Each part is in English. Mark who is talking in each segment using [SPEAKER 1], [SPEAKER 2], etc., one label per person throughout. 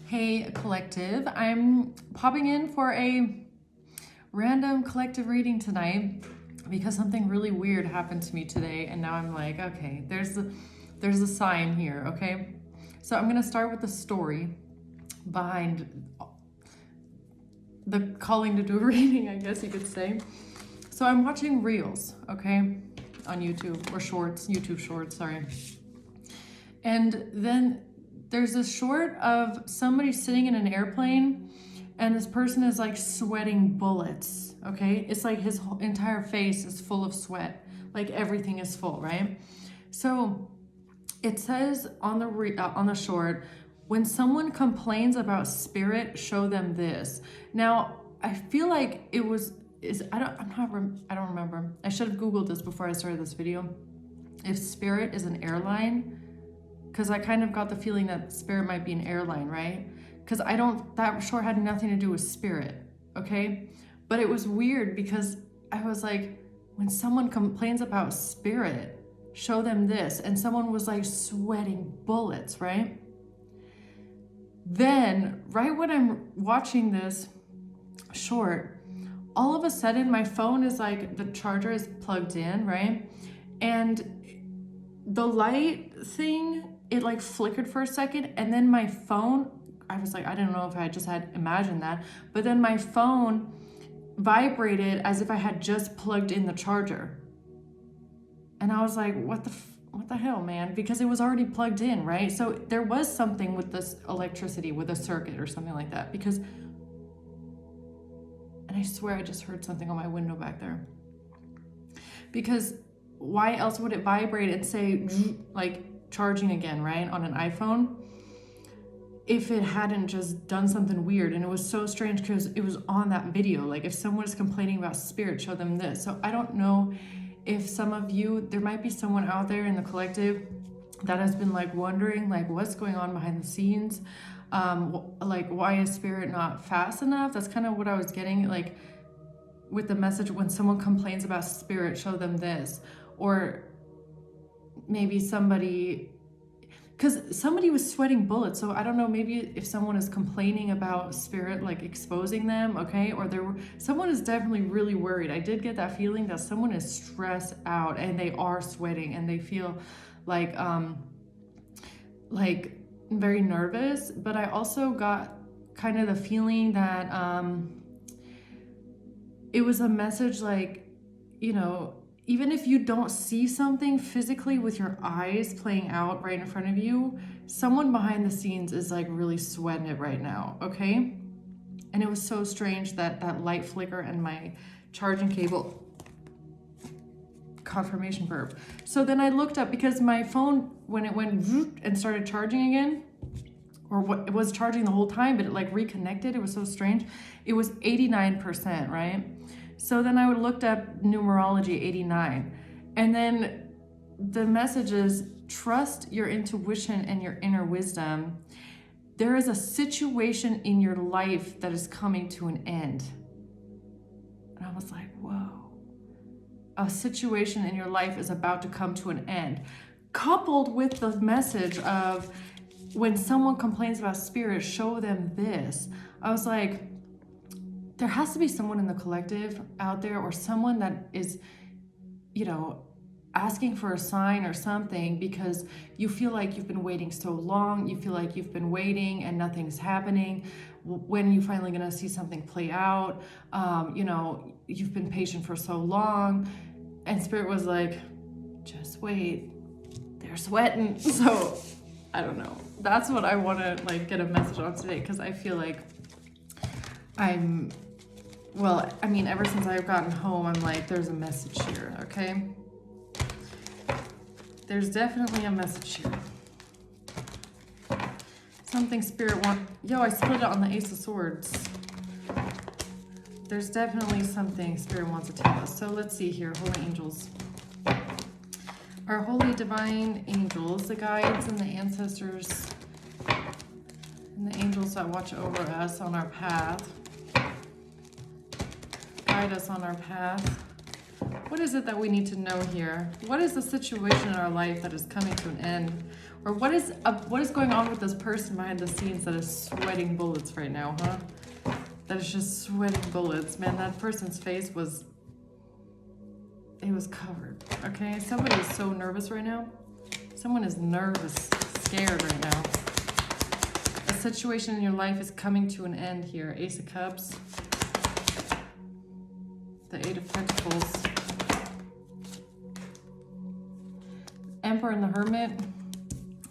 [SPEAKER 1] Hey collective, I'm popping in for a random collective reading tonight because something really weird happened to me today, and now I'm like, okay, there's a sign here, okay? So I'm gonna start with the story behind the calling to do a reading, I guess you could say. So I'm watching reels, okay, on YouTube, or shorts, YouTube shorts, sorry. And then there's a short of somebody sitting in an airplane and this person is like sweating bullets, okay? It's like his whole entire face is full of sweat, like everything is full, right? So it says on the short, when someone complains about spirit, show them this. Now, I feel like it was, I don't remember. I should have Googled this before I started this video. If spirit is an airline, because I kind of got the feeling that spirit might be an airline, right? Because that short had nothing to do with spirit, okay? But it was weird because I was like, when someone complains about spirit, show them this. And someone was like sweating bullets, right? Then, right when I'm watching this short, all of a sudden my phone is like, the charger is plugged in, right? And the light thing, it like flickered for a second, and then my phone, I was like, I don't know if I just had imagined that, but then my phone vibrated as if I had just plugged in the charger. And I was like, what the hell, man? Because it was already plugged in, right? So there was something with this electricity, with a circuit or something like that, because, and I swear I just heard something on my window back there. Because why else would it vibrate and say, like, charging again, right, on an iPhone, if it hadn't just done something weird? And it was so strange because it was on that video. Like, if someone is complaining about spirit, show them this. So I don't know if some of you, there might be someone out there in the collective that has been like wondering like what's going on behind the scenes, like why is spirit not fast enough? That's kind of what I was getting, like with the message, when someone complains about spirit, show them this. Or maybe somebody, because somebody was sweating bullets, so I don't know, maybe if someone is complaining about spirit like exposing them, okay, or someone is definitely really worried. I did get that feeling that someone is stressed out and they are sweating and they feel like very nervous. But I also got kind of the feeling that it was a message like, you know, even if you don't see something physically with your eyes playing out right in front of you, someone behind the scenes is like really sweating it right now, okay? And it was so strange that light flicker and my charging cable, confirmation burp. So then I looked up, because my phone, when it went and started charging again, or what, it was charging the whole time, but it like reconnected. It was so strange. It was 89%, right? So then I looked up numerology 89, and then the message is, trust your intuition and your inner wisdom. There is a situation in your life that is coming to an end. And I was like, whoa. A situation in your life is about to come to an end. Coupled with the message of, when someone complains about spirit, show them this. I was like, there has to be someone in the collective out there, or someone that is, you know, asking for a sign or something, because you feel like you've been waiting so long. You feel like you've been waiting and nothing's happening. When are you finally gonna see something play out? You know, you've been patient for so long. And spirit was like, just wait, they're sweating. So I don't know. That's what I want to like get a message on today, because I feel like well, I mean, ever since I've gotten home, I'm like, there's a message here, okay? There's definitely a message here. Something spirit I split it on the Ace of Swords. There's definitely something spirit wants to tell us. So let's see here, holy angels. Our holy divine angels, the guides and the ancestors, and the angels that watch over us on our path. Guide us on our path. What is it that we need to know here? What is the situation in our life that is coming to an end? Or what is going on with this person behind the scenes that is sweating bullets right now, huh? That is just sweating bullets. Man, that person's face was, it was covered, okay? Somebody is so nervous right now. Someone is nervous, scared right now. A situation in your life is coming to an end here. Ace of Cups. The Eight of Pentacles. Emperor and the Hermit.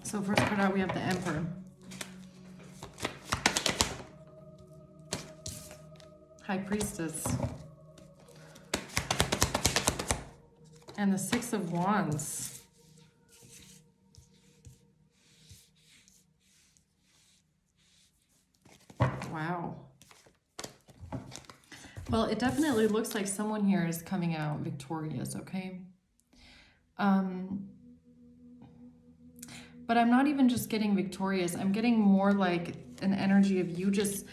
[SPEAKER 1] So first card out, we have the Emperor. High Priestess. And the Six of Wands. Wow. Well, it definitely looks like someone here is coming out victorious, okay? But I'm not even just getting victorious. I'm getting more like an energy of you just,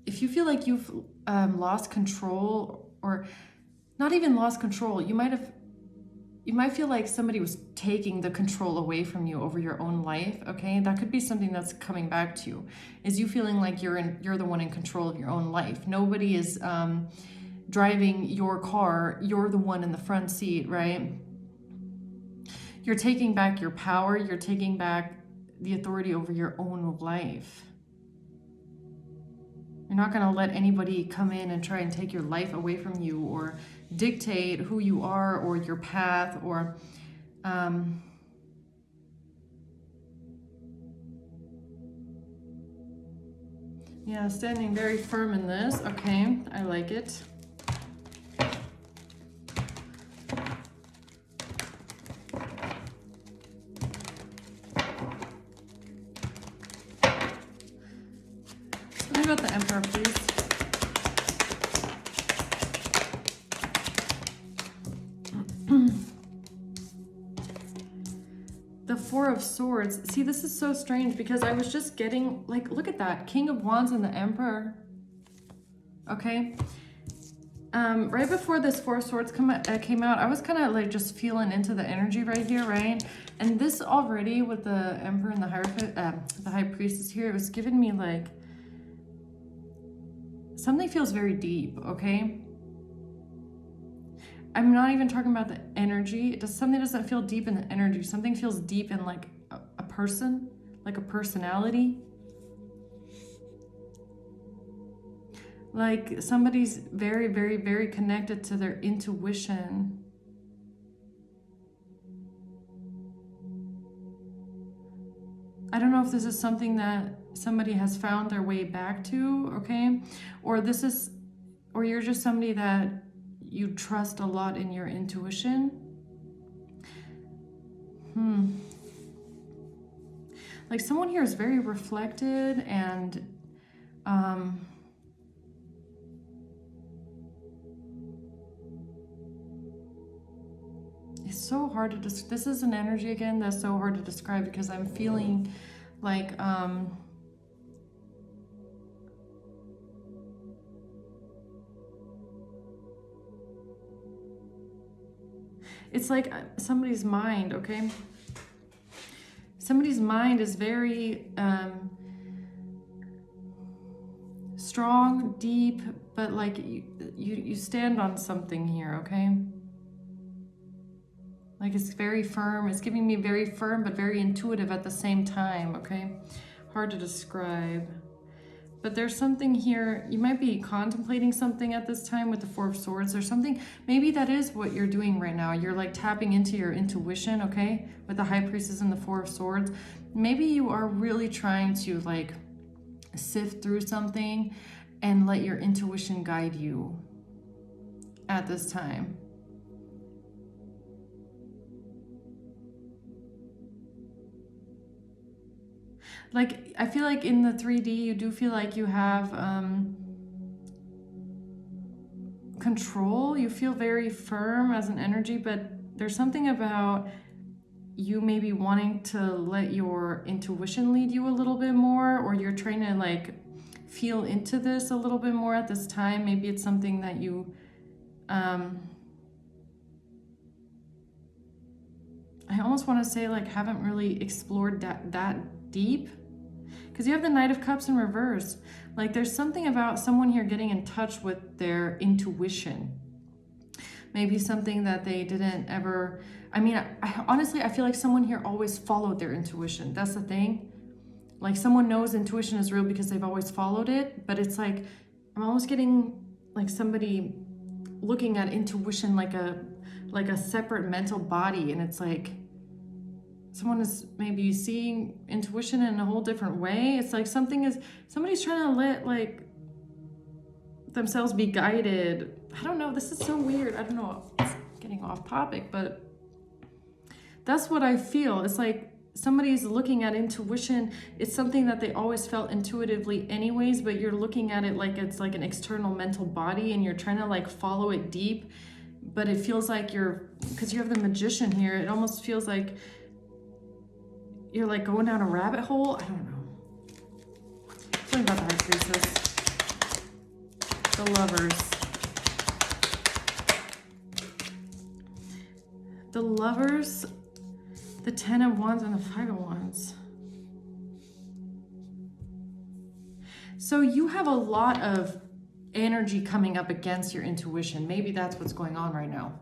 [SPEAKER 1] if you feel like you've lost control, or not even lost control, you might feel like somebody was taking the control away from you over your own life, okay? That could be something that's coming back to you, is you feeling like you're the one in control of your own life. Nobody is driving your car, you're the one in the front seat, right? You're taking back your power, you're taking back the authority over your own life. You're not gonna let anybody come in and try and take your life away from you, or dictate who you are, or your path, or yeah, standing very firm in this. Okay, I like it. Tell me about the Emperor, please. The Four of Swords. See, this is so strange because I was just getting, like, look at that. King of Wands and the Emperor. Okay. Right before this Four of Swords came out, I was kind of like just feeling into the energy right here, right? And this already with the Emperor and the High Priestess here, it was giving me like, something feels very deep, okay? I'm not even talking about the energy. Something doesn't feel deep in the energy. Something feels deep in like a person, like a personality. Like somebody's very, very, very connected to their intuition. I don't know if this is something that somebody has found their way back to, okay? Or you're just somebody that you trust a lot in your intuition. Like someone here is very reflected and it's so hard to this is an energy again that's so hard to describe, because I'm feeling like it's like somebody's mind, okay? Somebody's mind is very strong, deep, but like you stand on something here, okay? Like it's very firm. It's giving me very firm, but very intuitive at the same time, okay? Hard to describe. But there's something here, you might be contemplating something at this time with the Four of Swords or something. Maybe that is what you're doing right now. You're like tapping into your intuition, okay? With the High Priestess and the Four of Swords. Maybe you are really trying to like sift through something and let your intuition guide you at this time. Like, I feel like in the 3D, you do feel like you have control. You feel very firm as an energy, but there's something about you maybe wanting to let your intuition lead you a little bit more, or you're trying to like feel into this a little bit more at this time. Maybe it's something that you, I I almost want to say like haven't really explored that deep. Because you have the Knight of Cups in reverse. Like there's something about someone here getting in touch with their intuition. Maybe something that they didn't ever, I mean, honestly, I feel like someone here always followed their intuition. That's the thing. Like someone knows intuition is real because they've always followed it, but it's like, I'm almost getting like somebody looking at intuition like a separate mental body, and it's like someone is maybe seeing intuition in a whole different way. It's like somebody's trying to let like themselves be guided. I don't know, this is so weird. I don't know, it's getting off topic, but that's what I feel. It's like somebody's looking at intuition. It's something that they always felt intuitively anyways, but you're looking at it like it's like an external mental body and you're trying to like follow it deep, but it feels like because you have the Magician here, it almost feels like you're like going down a rabbit hole. I don't know. Something about the High Priestess. The Lovers. The Lovers, the 10 of Wands, and the 5 of Wands. So you have a lot of energy coming up against your intuition. Maybe that's what's going on right now.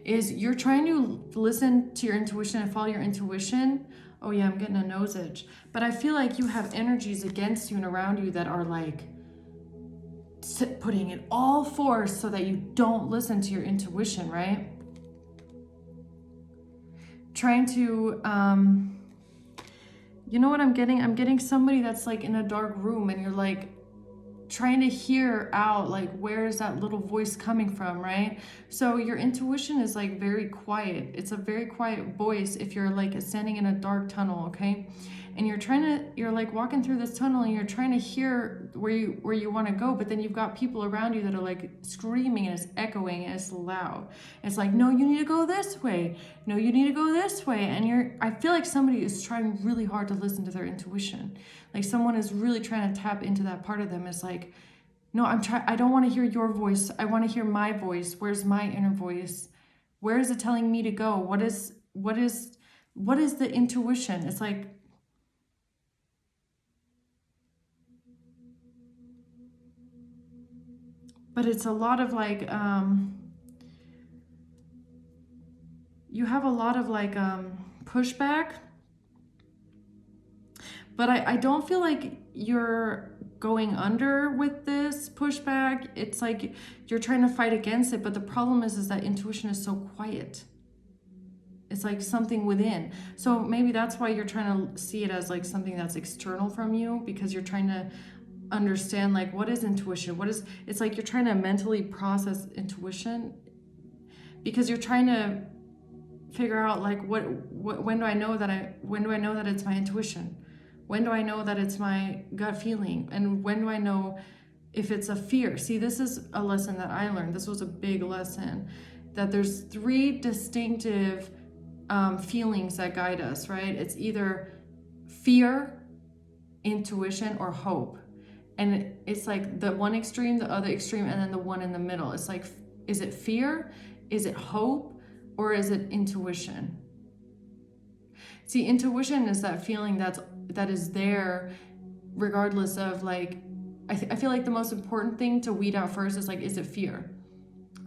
[SPEAKER 1] Is you're trying to listen to your intuition and follow your intuition. Oh yeah, I'm getting a nose itch. But I feel like you have energies against you and around you that are like putting it all forth so that you don't listen to your intuition, right? Trying to, you know what I'm getting? I'm getting somebody that's like in a dark room and you're like trying to hear out, like, where is that little voice coming from, right? So your intuition is like very quiet. It's a very quiet voice if you're like standing in a dark tunnel, okay? And you're like walking through this tunnel and you're trying to hear where you want to go, but then you've got people around you that are like screaming and it's echoing and it's loud. It's like, no, you need to go this way. No, you need to go this way. And I feel like somebody is trying really hard to listen to their intuition. Like someone is really trying to tap into that part of them. It's like, no, I don't want to hear your voice. I want to hear my voice. Where's my inner voice? Where is it telling me to go? What is the intuition? It's like, but it's a lot of like, you have a lot of like pushback, but I don't feel like you're going under with this pushback. It's like you're trying to fight against it, but the problem is that intuition is so quiet. It's like something within. So maybe that's why you're trying to see it as like something that's external from you, because you're trying to understand like what is intuition, it's like you're trying to mentally process intuition because you're trying to figure out like when do I know that it's my intuition, when do I know that it's my gut feeling, and when do I know if it's a fear. See, this is a lesson that I learned. This was a big lesson, that there's 3 distinctive feelings that guide us, right? It's either fear, intuition, or hope. And it's like the one extreme, the other extreme, and then the one in the middle. It's like, is it fear? Is it hope? Or is it intuition? See, intuition is that feeling that is there regardless of like, I feel like the most important thing to weed out first is like, is it fear?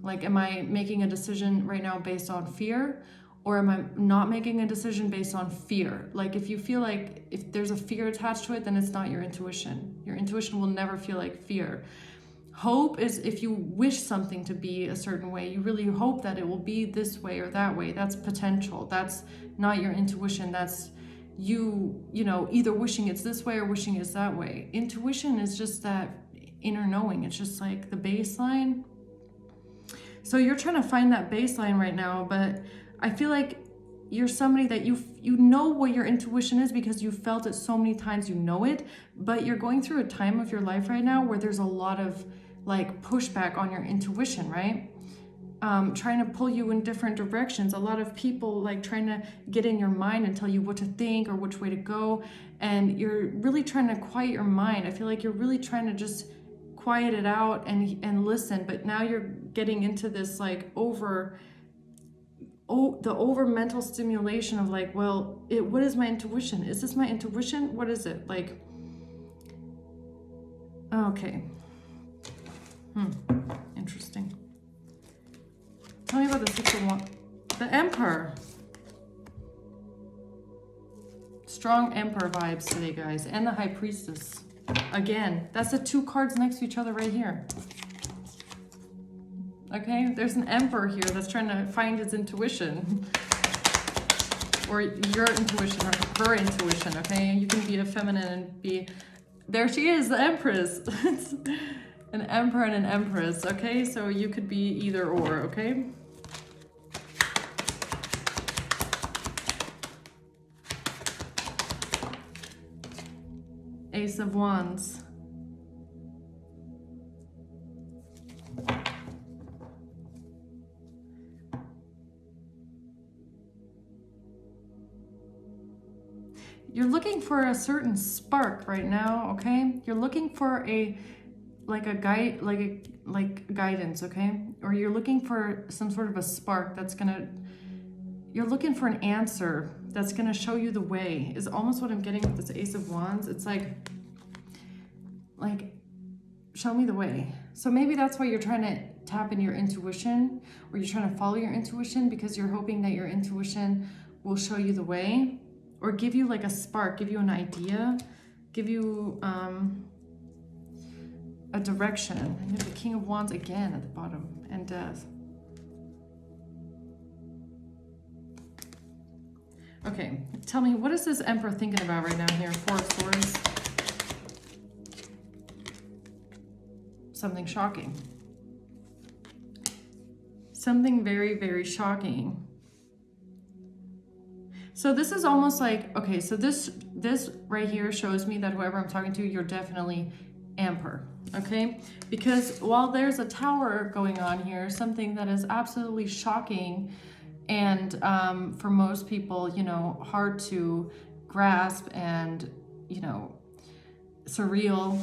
[SPEAKER 1] Like, am I making a decision right now based on fear? Or am I not making a decision based on fear? Like if you feel like if there's a fear attached to it, then it's not your intuition. Your intuition will never feel like fear. Hope is if you wish something to be a certain way, you really hope that it will be this way or that way. That's potential. That's not your intuition. That's you know, either wishing it's this way or wishing it's that way. Intuition is just that inner knowing. It's just like the baseline. So you're trying to find that baseline right now, but I feel like you're somebody that you know what your intuition is because you felt it so many times, you know it, but you're going through a time of your life right now where there's a lot of like pushback on your intuition, right? Trying to pull you in different directions. A lot of people like trying to get in your mind and tell you what to think or which way to go. And you're really trying to quiet your mind. I feel like you're really trying to just quiet it out and listen, but now you're getting into this like the over mental stimulation of like, well, what is my intuition? Is this my intuition? What is it? Like, okay. Interesting. Tell me about the 6 of Wands. The Emperor. Strong Emperor vibes today, guys. And the High Priestess. Again, that's the 2 cards next to each other right here. Okay, there's an Emperor here that's trying to find his intuition. Or your intuition, or her intuition, okay? You can be a feminine and be... There she is, the Empress. An Emperor and an Empress, okay? So you could be either or, okay? Ace of Wands. You're looking for a certain spark right now, okay? You're looking for guidance, okay? Or you're looking for some sort of a spark that's you're looking for an answer that's gonna show you the way, is almost what I'm getting with this Ace of Wands. It's like, show me the way. So maybe that's why you're trying to tap into your intuition, or you're trying to follow your intuition because you're hoping that your intuition will show you the way, or give you like a spark, give you an idea, give you a direction. And you have the King of Wands again at the bottom, and Death. Okay, tell me, what is this Emperor thinking about right now here? 4 of Swords. Something shocking. Something very, very shocking. So this is almost like, okay, so this right here shows me that whoever I'm talking to, you're definitely Emperor, okay? Because while there's a Tower going on here, something that is absolutely shocking and for most people, you know, hard to grasp and, you know, surreal.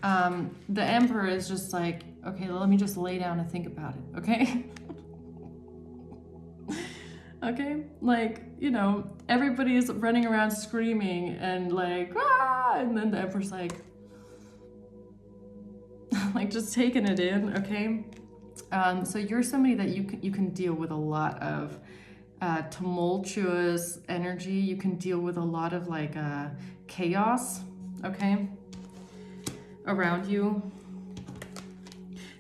[SPEAKER 1] The Emperor is just like, okay, let me just lay down and think about it, okay? Okay, like, you know, everybody's running around screaming and like, ah! And then the Emperor's like just taking it in, okay? So you're somebody that you can deal with a lot of tumultuous energy. You can deal with a lot of like chaos, okay, around you.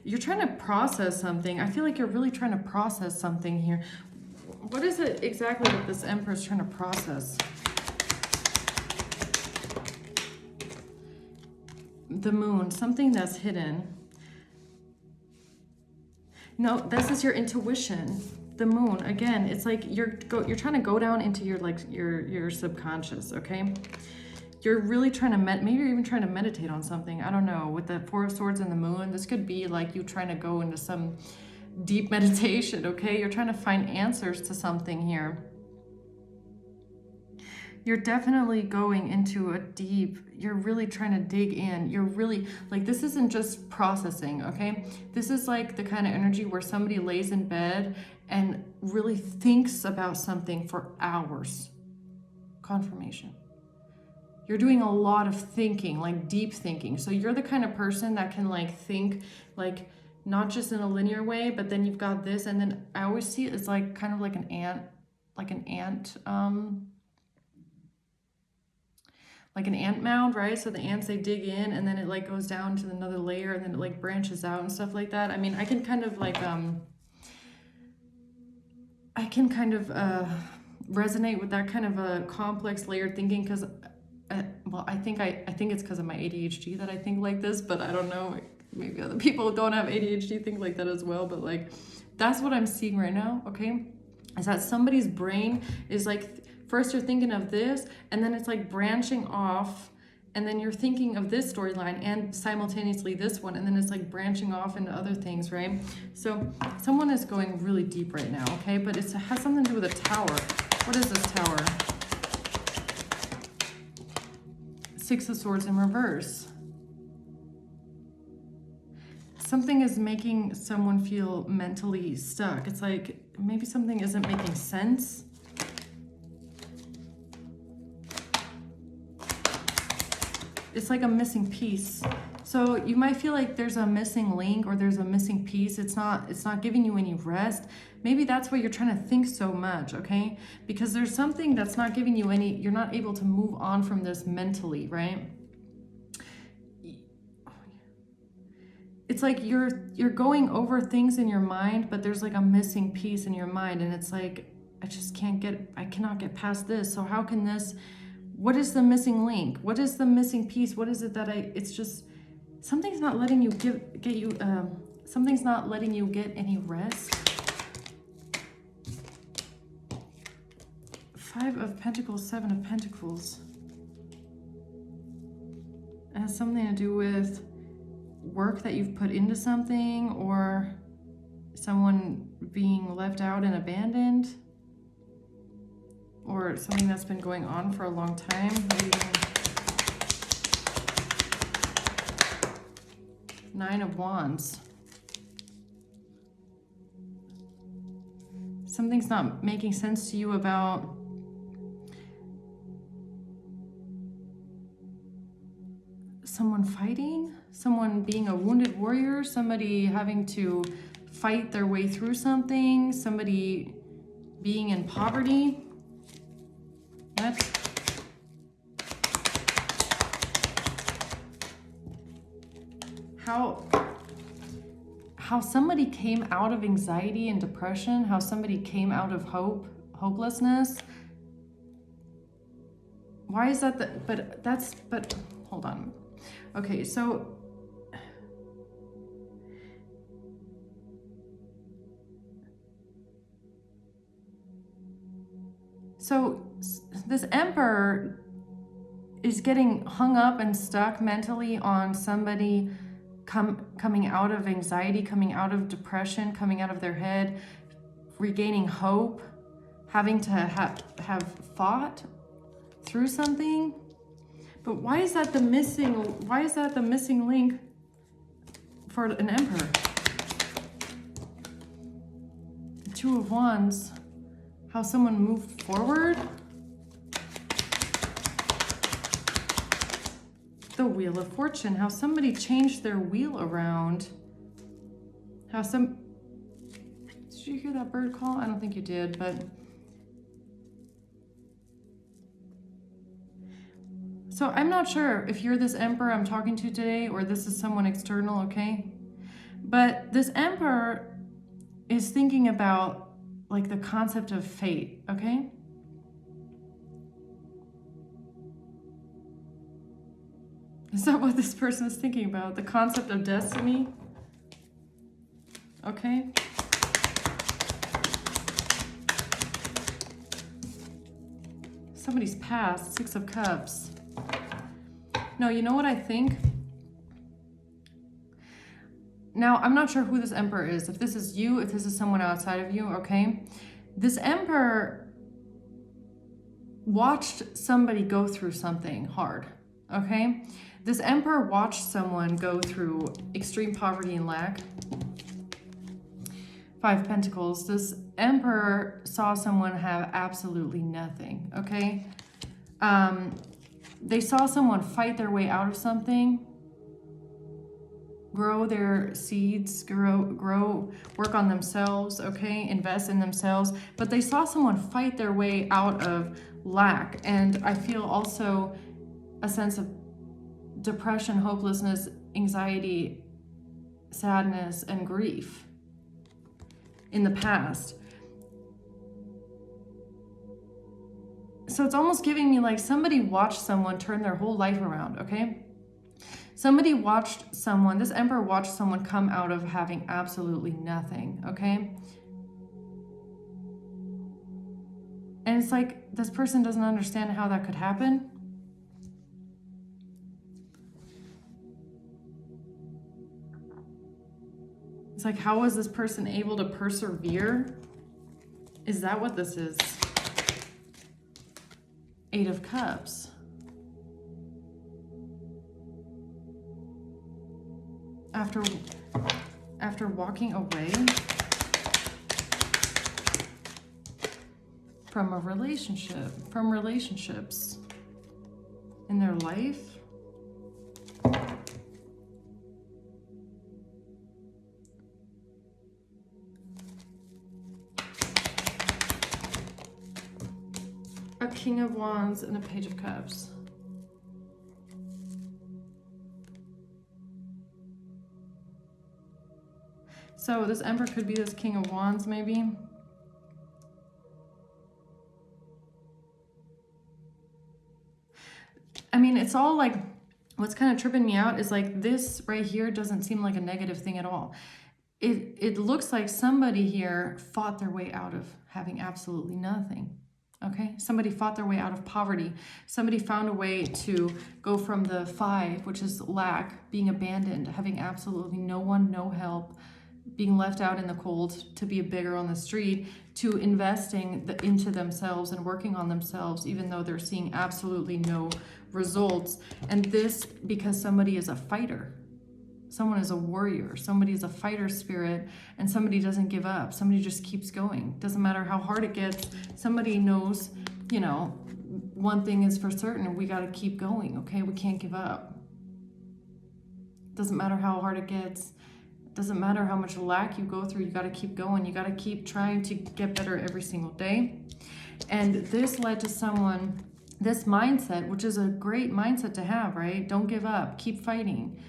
[SPEAKER 1] You're trying to process something. I feel like you're really trying to process something here. What is it exactly that this Emperor is trying to process? The Moon, something that's hidden. No, this is your intuition. The Moon, again, it's like you're trying to go down into your subconscious, okay? You're really trying to maybe you're even trying to meditate on something. I don't know. With the 4 of Swords and the Moon, this could be like you trying to go into some deep meditation, okay? You're trying to find answers to something here. You're definitely going into you're really trying to dig in. You're really, like, this isn't just processing, okay? This is like the kind of energy where somebody lays in bed and really thinks about something for hours. Confirmation. You're doing a lot of thinking, like deep thinking. So you're the kind of person that can like think like not just in a linear way, but then you've got this, and then I always see it as like kind of like an ant mound, right? So the ants, they dig in and then it like goes down to another layer and then it like branches out and stuff like that. I mean, I can kind of like resonate with that kind of a complex layered thinking, because well, I think it's because of my ADHD that I think like this, but I don't know, maybe other people who don't have ADHD think like that as well, but like that's what I'm seeing right now, okay? Is that somebody's brain is like, first you're thinking of this, and then it's like branching off, and then you're thinking of this storyline and simultaneously this one, and then it's like branching off into other things, right? So someone is going really deep right now, okay? But it has something to do with a tower. What is this tower? 6 of Swords in reverse. something is making someone feel mentally stuck. It's like maybe something isn't making sense. It's like a missing piece. So you might feel like there's a missing link or there's a missing piece. It's not giving you any rest. Maybe that's why you're trying to think so much, okay? Because there's something that's not giving you any, you're not able to move on from this mentally, right? It's like you're going over things in your mind, but there's like a missing piece in your mind, and it's like, I cannot get past this. So how can this, what is the missing link? What is the missing piece? What is it that it's just, something's not letting you something's not letting you get any rest. 5 of Pentacles, 7 of Pentacles. It has something to do with work that you've put into something, or someone being left out and abandoned, or something that's been going on for a long time. Maybe 9 of Wands. Something's not making sense to you about someone fighting, someone being a wounded warrior, somebody having to fight their way through something, somebody being in poverty. What? How somebody came out of anxiety and depression, how somebody came out of hopelessness. Why is that? But hold on. Okay, so this Emperor is getting hung up and stuck mentally on somebody coming out of anxiety, coming out of depression, coming out of their head, regaining hope, having to have fought through something. But why is that the missing link for an Emperor? 2 of Wands, how someone moved forward. The Wheel of Fortune, how somebody changed their wheel around. Did you hear that bird call? I don't think you did, but. So I'm not sure if you're this Emperor I'm talking to today, or this is someone external, okay? But this Emperor is thinking about like the concept of fate, okay? Is that what this person is thinking about? The concept of destiny? Okay. Somebody's past, 6 of Cups. No, you know what I think? Now, I'm not sure who this Emperor is. If this is you, if this is someone outside of you, okay? This Emperor watched somebody go through something hard, okay? This Emperor watched someone go through extreme poverty and lack. 5 of Pentacles. This Emperor saw someone have absolutely nothing, okay? They saw someone fight their way out of something, grow their seeds, grow, work on themselves, okay? Invest in themselves. But they saw someone fight their way out of lack. And I feel also a sense of depression, hopelessness, anxiety, sadness, and grief in the past. So it's almost giving me like somebody watched someone turn their whole life around, okay? Somebody watched someone, this Emperor watched someone come out of having absolutely nothing, okay? And it's like this person doesn't understand how that could happen. It's like, how was this person able to persevere? Is that what this is? 8 of Cups. after walking away from a relationship, from relationships in their life. A King of Wands and a Page of Cups. So this Emperor could be this King of Wands, maybe. I mean, it's all like, what's kind of tripping me out is like this right here doesn't seem like a negative thing at all. It looks like somebody here fought their way out of having absolutely nothing. Okay, somebody fought their way out of poverty. Somebody found a way to go from the 5, which is lack, being abandoned, having absolutely no one, no help, being left out in the cold to be a beggar on the street, to investing into themselves and working on themselves, even though they're seeing absolutely no results. And this because somebody is a fighter. Someone is a warrior. Somebody is a fighter spirit, and somebody doesn't give up. Somebody just keeps going. Doesn't matter how hard it gets. Somebody knows, you know, one thing is for certain, we got to keep going, okay? We can't give up. Doesn't matter how hard it gets. Doesn't matter how much lack you go through. You got to keep going. You got to keep trying to get better every single day. And this led to someone, this mindset, which is a great mindset to have, right? Don't give up. Keep fighting.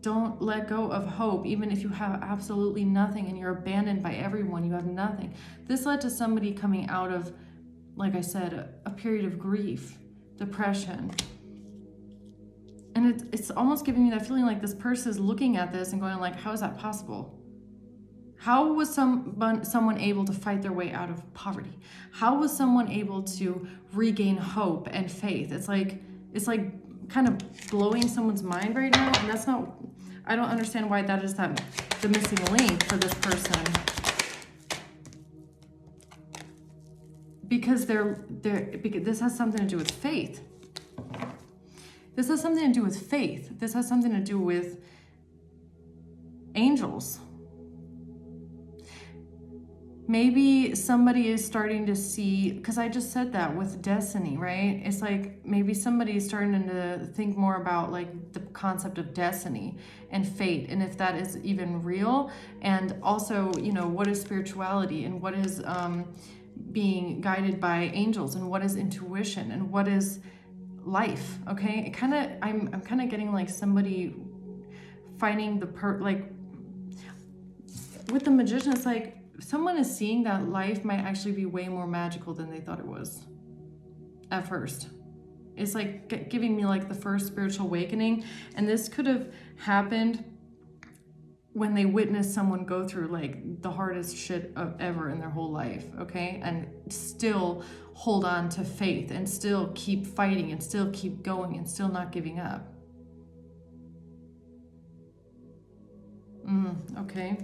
[SPEAKER 1] Don't let go of hope, even if you have absolutely nothing and you're abandoned by everyone, you have nothing. This led to somebody coming out of, like I said, a period of grief, depression. And it's almost giving me that feeling like this person is looking at this and going like, how is that possible? How was someone able to fight their way out of poverty? How was someone able to regain hope and faith? It's like kind of blowing someone's mind right now, and that's not, I don't understand why that is the missing link for this person. Because because this has something to do with faith. This has something to do with faith. This has something to do with angels. Maybe somebody is starting to see, because I just said that with destiny, right? It's like maybe somebody is starting to think more about like the concept of destiny and fate, and if that is even real. And also, you know, what is spirituality, and what is being guided by angels, and what is intuition, and what is life, okay? It kind of, I'm kind of getting like somebody finding like with the Magician, it's like, someone is seeing that life might actually be way more magical than they thought it was at first. It's like giving me like the first spiritual awakening. And this could have happened when they witnessed someone go through like the hardest shit of ever in their whole life, okay? And still hold on to faith, and still keep fighting, and still keep going, and still not giving up. Okay.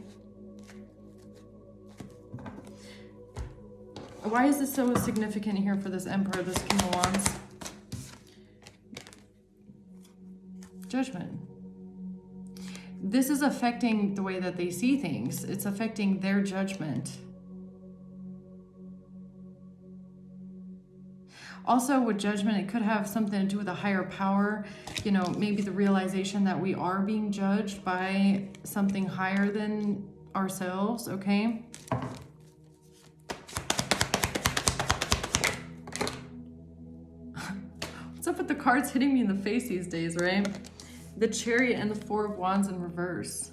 [SPEAKER 1] Why is this so significant here for this Emperor, this King of Wands? Judgment. This is affecting the way that they see things. It's affecting their judgment. Also with judgment, it could have something to do with a higher power. You know, maybe the realization that we are being judged by something higher than ourselves, okay? What's up with the cards hitting me in the face these days, right? The Chariot and the Four of Wands in reverse.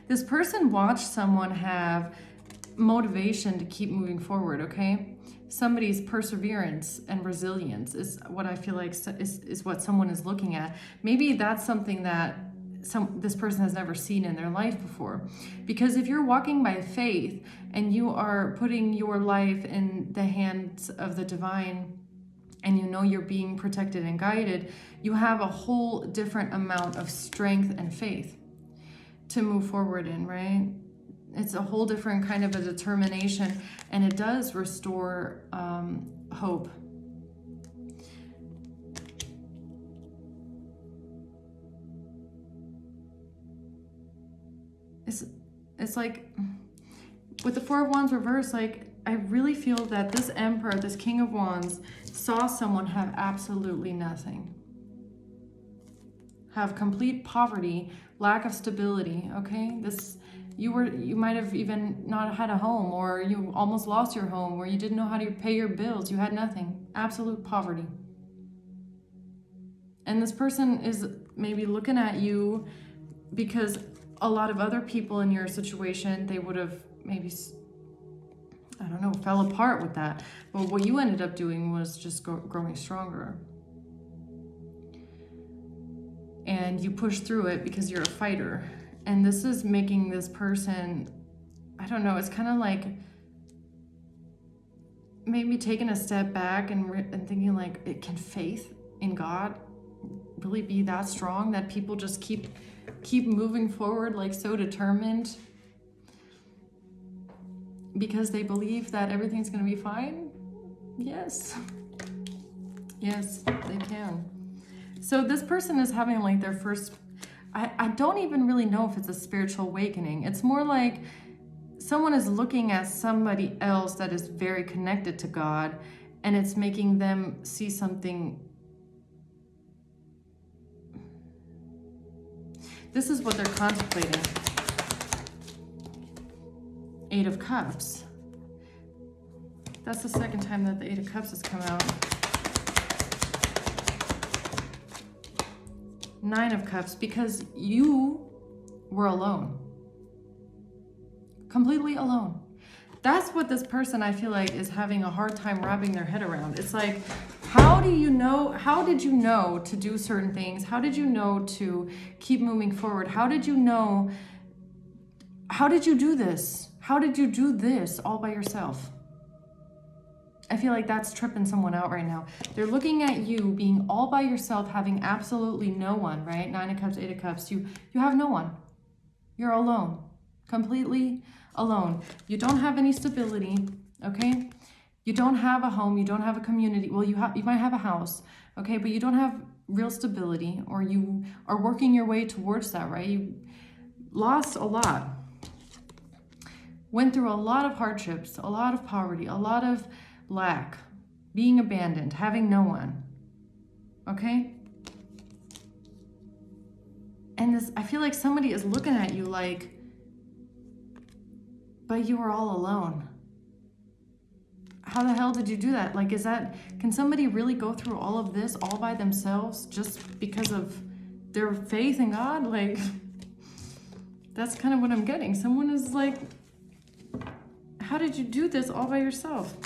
[SPEAKER 1] This person watched someone have motivation to keep moving forward, okay? Somebody's perseverance and resilience is what I feel like is what someone is looking at. Maybe that's something that this person has never seen in their life before. Because if you're walking by faith and you are putting your life in the hands of the divine, and you know you're being protected and guided, you have a whole different amount of strength and faith to move forward in, right? It's a whole different kind of a determination, and it does restore hope. it's like, with the Four of Wands reversed, like, I really feel that this Emperor, this King of Wands, saw someone have absolutely nothing. Have complete poverty, lack of stability, okay? You might have even not had a home, or you almost lost your home, or you didn't know how to pay your bills. You had nothing. Absolute poverty. And this person is maybe looking at you because a lot of other people in your situation, they would have maybe, I don't know, fell apart with that. But what you ended up doing was just growing stronger. And you push through it because you're a fighter. And this is making this person, I don't know, it's kind of like maybe taking a step back and thinking like, can faith in God really be that strong that people just keep moving forward, like so determined because they believe that everything's going to be fine? Yes. Yes, they can. So this person is having like their first, I don't even really know if it's a spiritual awakening. It's more like someone is looking at somebody else that is very connected to God, and it's making them see something. This is what they're contemplating. Eight of Cups. That's the second time that the Eight of Cups has come out. Nine of Cups, because you were alone. Completely alone. That's what this person, I feel like, is having a hard time wrapping their head around. It's like, how did you know to do certain things? How did you know to keep moving forward? How did you know? How did you do this? How did you do this all by yourself? I feel like that's tripping someone out right now. They're looking at you being all by yourself, having absolutely no one, right? Nine of Cups, Eight of Cups. You have no one. You're alone. Completely alone. You don't have any stability, okay? You don't have a home. You don't have a community. Well, you might have a house, okay? But you don't have real stability, or you are working your way towards that, right? You lost a lot. Went through a lot of hardships, a lot of poverty, a lot of lack, being abandoned, having no one, okay? And this, I feel like somebody is looking at you like, but you were all alone. How the hell did you do that? Like, can somebody really go through all of this all by themselves just because of their faith in God? Like, that's kind of what I'm getting. Someone is like, how did you do this all by yourself?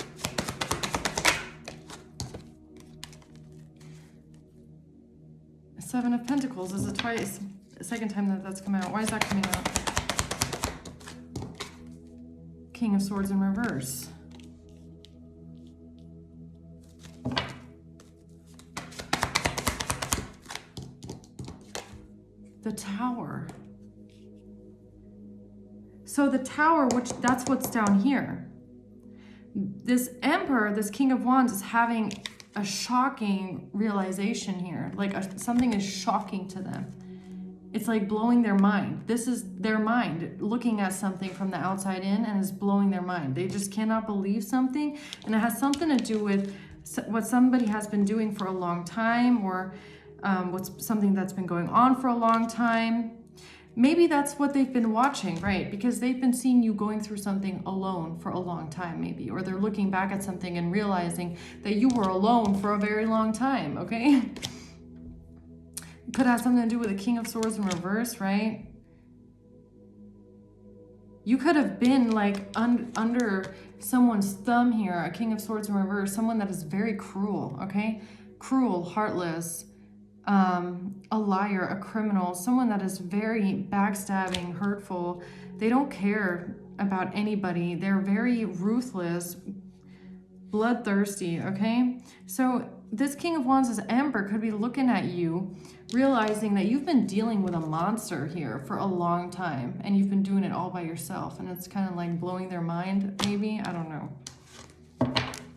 [SPEAKER 1] Seven of Pentacles is the second time that's come out. Why is that coming out? King of Swords in reverse. The Tower. So the Tower, that's what's down here. This Emperor, this King of Wands, is having a shocking realization here. Like something is shocking to them. It's like blowing their mind. This is their mind looking at something from the outside in, and is blowing their mind. They just cannot believe something, and it has something to do with what somebody has been doing for a long time, or what's something that's been going on for a long time. Maybe that's what they've been watching, right? Because they've been seeing you going through something alone for a long time, maybe. Or they're looking back at something and realizing that you were alone for a very long time, okay? Could have something to do with the King of Swords in reverse, right? You could have been like under someone's thumb here, a King of Swords in reverse, someone that is very cruel, okay? Cruel, heartless, a liar, a criminal, someone that is very backstabbing, hurtful. They don't care about anybody. They're very ruthless, bloodthirsty, okay? So this King of Wands, this Emperor, could be looking at you, realizing that you've been dealing with a monster here for a long time, and you've been doing it all by yourself, and it's kind of like blowing their mind, maybe. I don't know.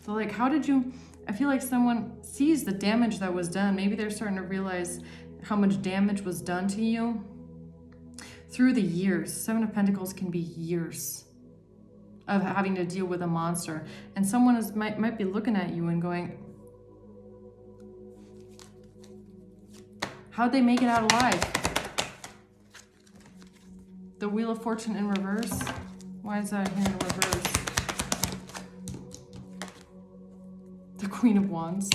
[SPEAKER 1] So like, how did you... I feel like someone sees the damage that was done. Maybe they're starting to realize how much damage was done to you. through the years. Seven of Pentacles can be years of having to deal with a monster. And someone might be looking at you and going, how'd they make it out alive? The Wheel of Fortune in reverse. Why is that here in reverse? The Queen of Wands.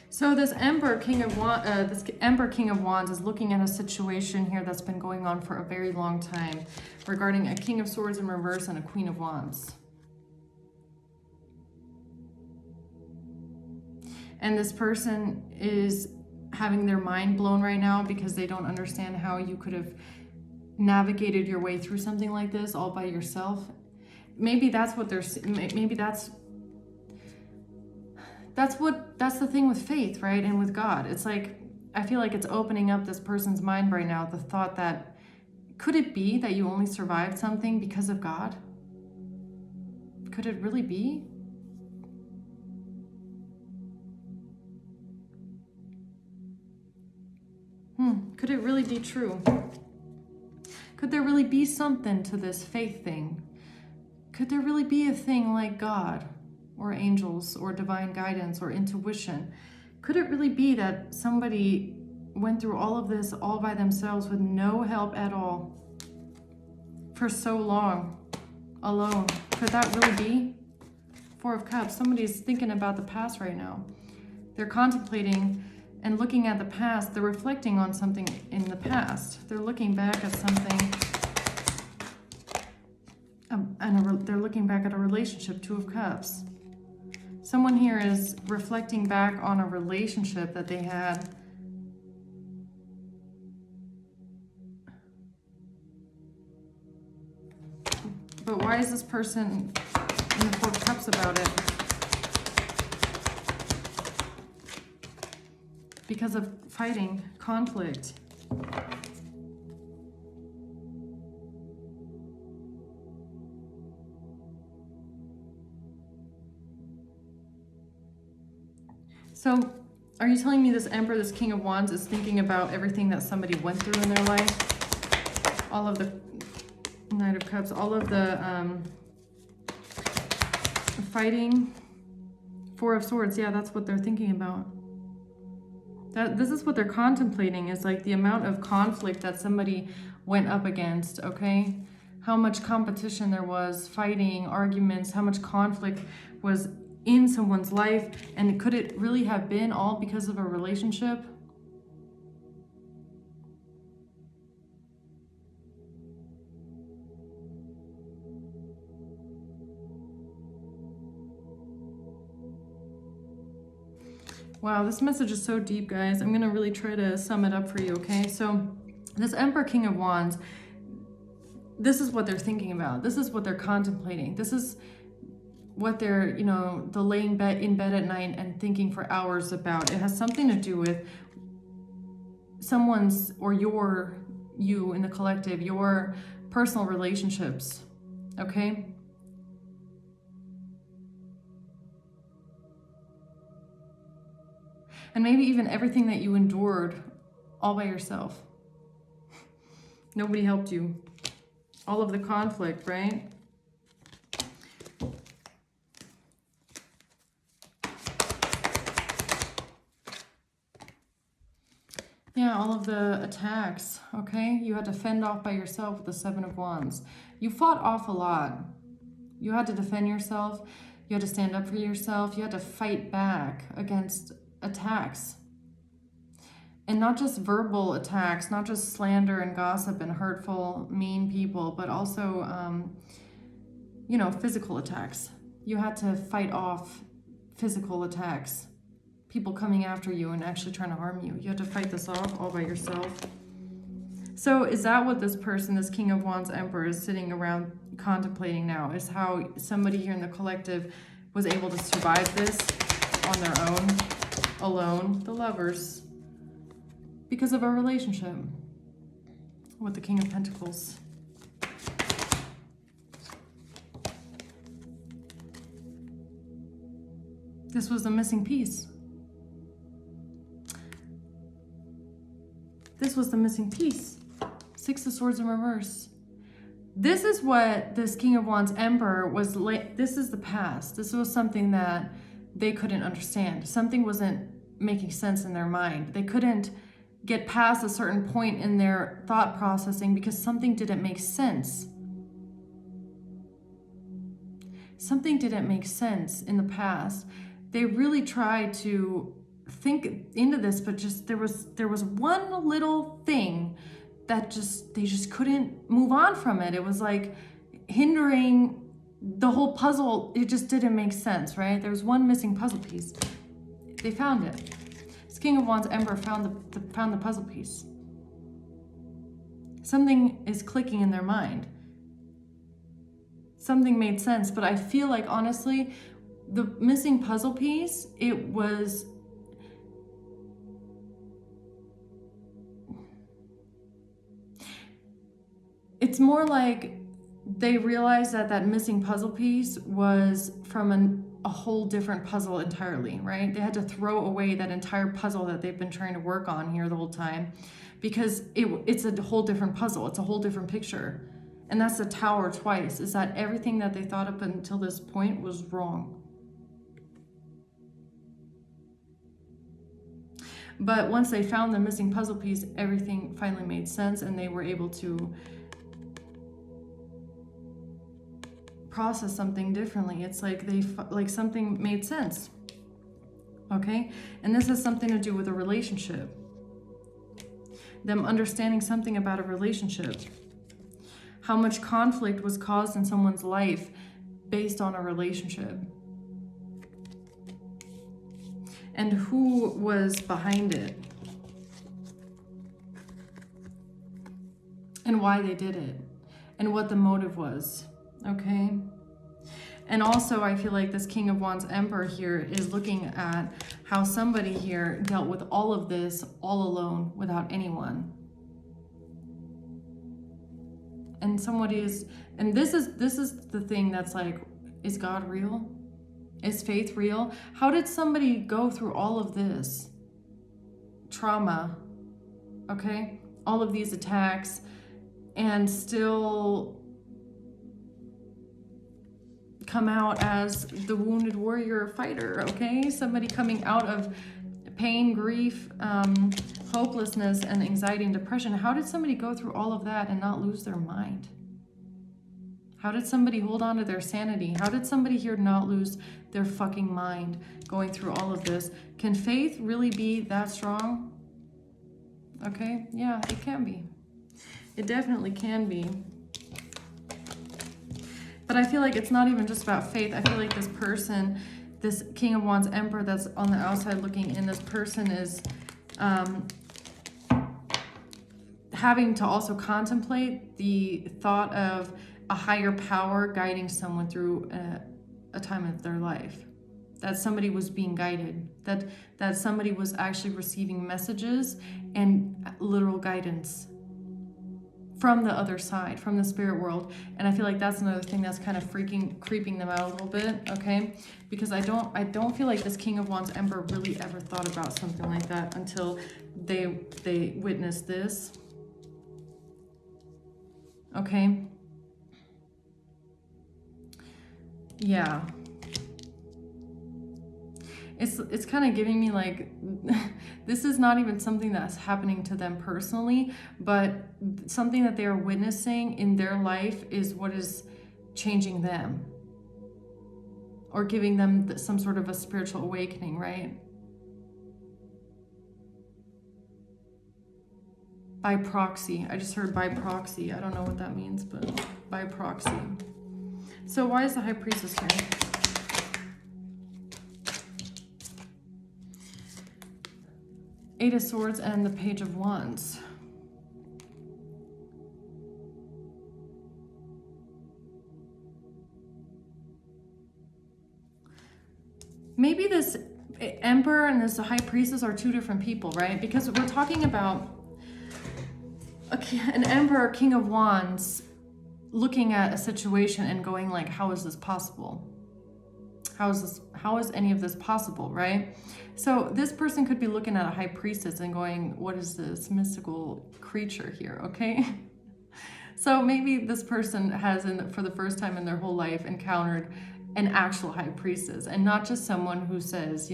[SPEAKER 1] So this Emperor King of Wands is looking at a situation here that's been going on for a very long time regarding a King of Swords in reverse and a Queen of Wands. And this person is having their mind blown right now because they don't understand how you could have navigated your way through something like this all by yourself. Maybe that's what that's the thing with faith, right? And with God. It's like, I feel like it's opening up this person's mind right now, the thought that, could it be that you only survived something because of God? Could it really be? Could it really be true? Could there really be something to this faith thing? Could there really be a thing like God or angels or divine guidance or intuition? Could it really be that somebody went through all of this all by themselves with no help at all for so long, alone? Could that really be? Four of Cups. Somebody's thinking about the past right now. They're contemplating and looking at the past. They're reflecting on something in the past. They're looking back at something, they're looking back at a relationship. Two of Cups. Someone here is reflecting back on a relationship that they had. But why is this person in the Four of Cups about it? Because of fighting, conflict. So, are you telling me this Emperor, this King of Wands, is thinking about everything that somebody went through in their life? All of the Knight of Cups, all of the fighting. Four of Swords, yeah, that's what they're thinking about. This is what they're contemplating, is like the amount of conflict that somebody went up against, okay? How much competition there was, fighting, arguments, how much conflict was in someone's life, and could it really have been all because of a relationship? Wow, this message is so deep, guys. I'm gonna really try to sum it up for you, okay? So this Emperor King of Wands, this is what they're thinking about. This is what they're contemplating. This is what they're, the laying in bed at night and thinking for hours about. It has something to do with someone's, or you in the collective, your personal relationships, okay? And maybe even everything that you endured all by yourself. Nobody helped you. All of the conflict, right? Yeah, all of the attacks, okay? You had to fend off by yourself with the Seven of Wands. You fought off a lot. You had to defend yourself. You had to stand up for yourself. You had to fight back against attacks. And not just verbal attacks, not just slander and gossip and hurtful, mean people, but also, physical attacks. You had to fight off physical attacks. People coming after you and actually trying to harm you. You had to fight this off all by yourself. So is that what this person, this King of Wands Emperor, is sitting around contemplating now? Is how somebody here in the collective was able to survive this on their own, alone, the Lovers, because of a relationship with the King of Pentacles. This was the missing piece. This was the missing piece. Six of Swords in reverse. This is what this King of Wands Emperor was like. This is the past. This was something that they couldn't understand. Something wasn't making sense in their mind. They couldn't get past a certain point in their thought processing because something didn't make sense. Something didn't make sense in the past. They really tried to think into this, but just there was one little thing that they just couldn't move on from it. It was like hindering the whole puzzle. It just didn't make sense, right? There was one missing puzzle piece. They found it. This King of Wands Emperor found the puzzle piece. Something is clicking in their mind. Something made sense, but I feel like, honestly, the missing puzzle piece, it's more like they realized that missing puzzle piece was from a whole different puzzle entirely, right? They had to throw away that entire puzzle that they've been trying to work on here the whole time, because it's a whole different puzzle. It's a whole different picture. And that's the Tower twice, is that everything that they thought up until this point was wrong. But once they found the missing puzzle piece, everything finally made sense, and they were able to process something differently. It's like something made sense. Okay? And this has something to do with a relationship. Them understanding something about a relationship. How much conflict was caused in someone's life based on a relationship. And who was behind it. And why they did it. And what the motive was. Okay? And also, I feel like this King of Wands Emperor here is looking at how somebody here dealt with all of this all alone without anyone. And this is the thing that's like, is God real? Is faith real? How did somebody go through all of this trauma, okay? All of these attacks, and still come out as the wounded warrior fighter, okay? Somebody coming out of pain, grief, hopelessness, and anxiety and depression. How did somebody go through all of that and not lose their mind? How did somebody hold on to their sanity? How did somebody here not lose their fucking mind going through all of this? Can faith really be that strong? Okay, yeah, it can be. It definitely can be. But I feel like it's not even just about faith. I feel like this person, this King of Wands Emperor that's on the outside looking in, this person is having to also contemplate the thought of a higher power guiding someone through a time of their life. That somebody was being guided. That somebody was actually receiving messages and literal guidance from the other side, from the spirit world. And I feel like that's another thing that's kind of creeping them out a little bit, okay? Because I don't feel like this King of Wands Emperor really ever thought about something like that until they witnessed this. Okay? Yeah. It's kind of giving me like, this is not even something that's happening to them personally, but something that they are witnessing in their life is what is changing them. Or giving them some sort of a spiritual awakening, right? By proxy. I just heard by proxy. I don't know what that means, but by proxy. So why is the High Priestess here? Eight of Swords and the Page of Wands. Maybe this Emperor and this High Priestess are two different people, right? Because we're talking about an Emperor, King of Wands, looking at a situation and going like, how is this possible? How is any of this possible, right? So this person could be looking at a high priestess and going, what is this mystical creature here, okay? So maybe this person has, for the first time in their whole life, encountered an actual high priestess, and not just someone who says,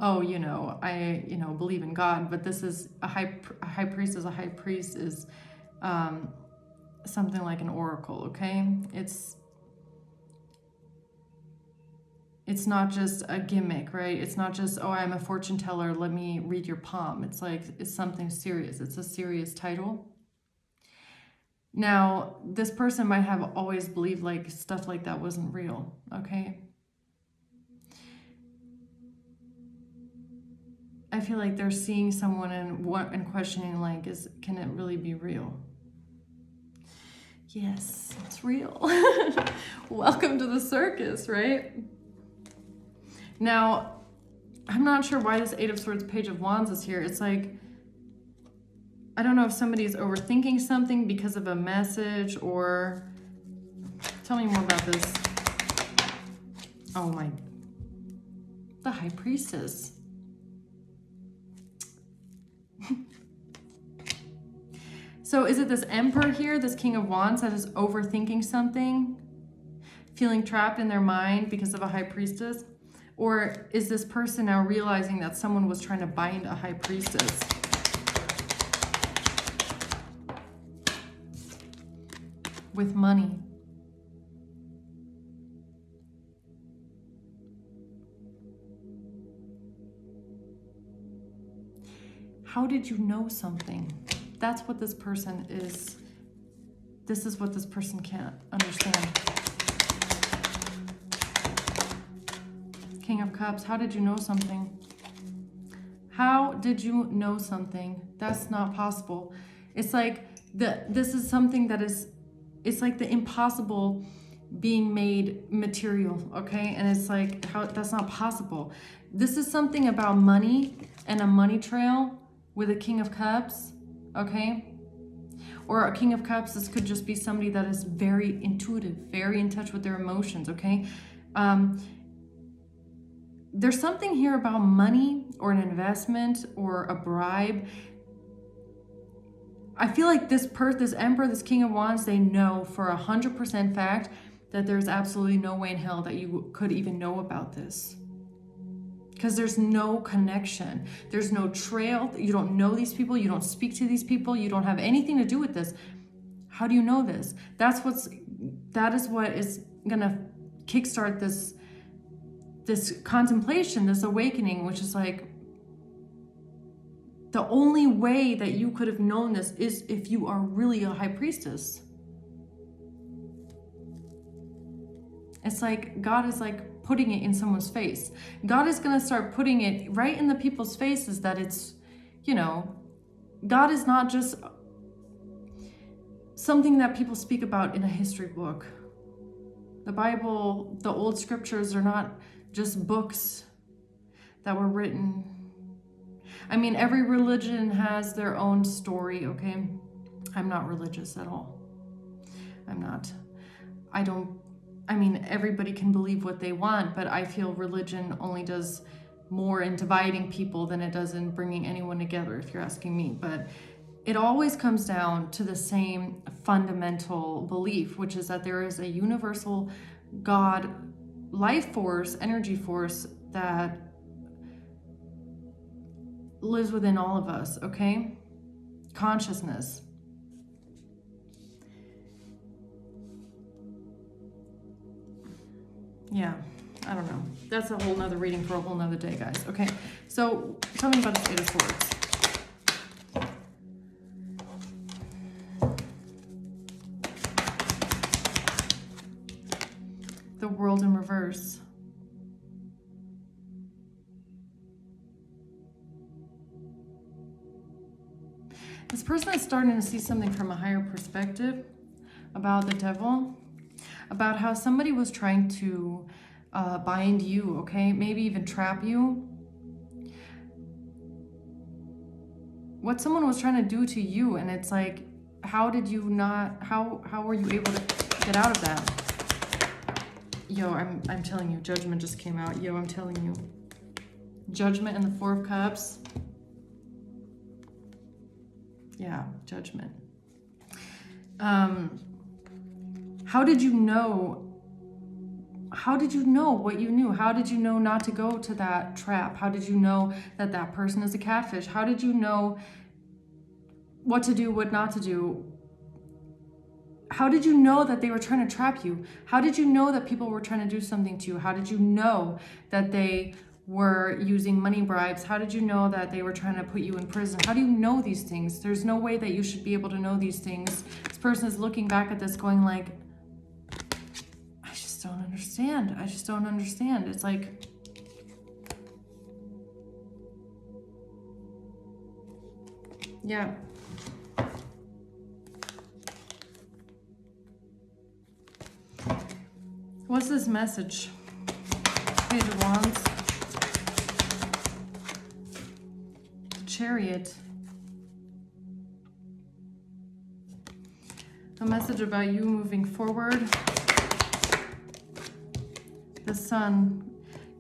[SPEAKER 1] oh, I, believe in God, but this is a high priestess. A high priest is something like an oracle, okay? It's not just a gimmick, right? It's not just, oh, I'm a fortune teller, let me read your palm. It's like, it's something serious. It's a serious title. Now, this person might have always believed like stuff like that wasn't real, okay? I feel like they're seeing someone and questioning like, can it really be real? Yes, it's real. Welcome to the circus, right? Now, I'm not sure why this Eight of Swords, Page of Wands is here. It's like, I don't know if somebody's overthinking something because of a message, or tell me more about this. Oh my, the High Priestess. So is it this Emperor here, this King of Wands, that is overthinking something, feeling trapped in their mind because of a High Priestess? Or is this person now realizing that someone was trying to bind a High Priestess? With money. How did you know something? That's what this person is. This is what this person can't understand. King of Cups, how did you know something? How did you know something? That's not possible. It's like this is something that is, it's like the impossible being made material, okay? And it's like, how that's not possible. This is something about money and a money trail with a King of Cups, okay? Or a King of Cups, this could just be somebody that is very intuitive, very in touch with their emotions, okay? There's something here about money or an investment or a bribe. I feel like this Emperor, this King of Wands, they know for 100% fact that there's absolutely no way in hell that you could even know about this. Because there's no connection. There's no trail. You don't know these people. You don't speak to these people. You don't have anything to do with this. How do you know this? That is what is gonna kickstart this contemplation, this awakening, which is like, the only way that you could have known this is if you are really a High Priestess. It's like God is like putting it in someone's face. God is going to start putting it right in the people's faces that it's, God is not just something that people speak about in a history book. The Bible, the old scriptures are not just books that were written. I mean, every religion has their own story, okay? I'm not religious at all. I'm not. Everybody can believe what they want, but I feel religion only does more in dividing people than it does in bringing anyone together, if you're asking me. But it always comes down to the same fundamental belief, which is that there is a universal God, life force, energy force that lives within all of us, okay? Consciousness. Yeah, I don't know. That's a whole nother reading for a whole nother day, guys. Okay, so tell me about this Eight of Swords. The World in reverse. This person is starting to see something from a higher perspective about the devil, about how somebody was trying to bind you, okay? Maybe even trap you. What someone was trying to do to you, and it's like, how were you able to get out of that? Yo, I'm telling you, Judgment just came out. Yo, I'm telling you. Judgment and the Four of Cups. Yeah, Judgment. How did you know? How did you know what you knew? How did you know not to go to that trap? How did you know that that person is a catfish? How did you know what to do, what not to do? How did you know that they were trying to trap you? How did you know that people were trying to do something to you? How did you know that they were using money bribes? How did you know that they were trying to put you in prison? How do you know these things? There's no way that you should be able to know these things. This person is looking back at this going like, I just don't understand. I just don't understand. It's like, yeah. What's this message? Page of Wands. Chariot. A message about you moving forward. The Sun,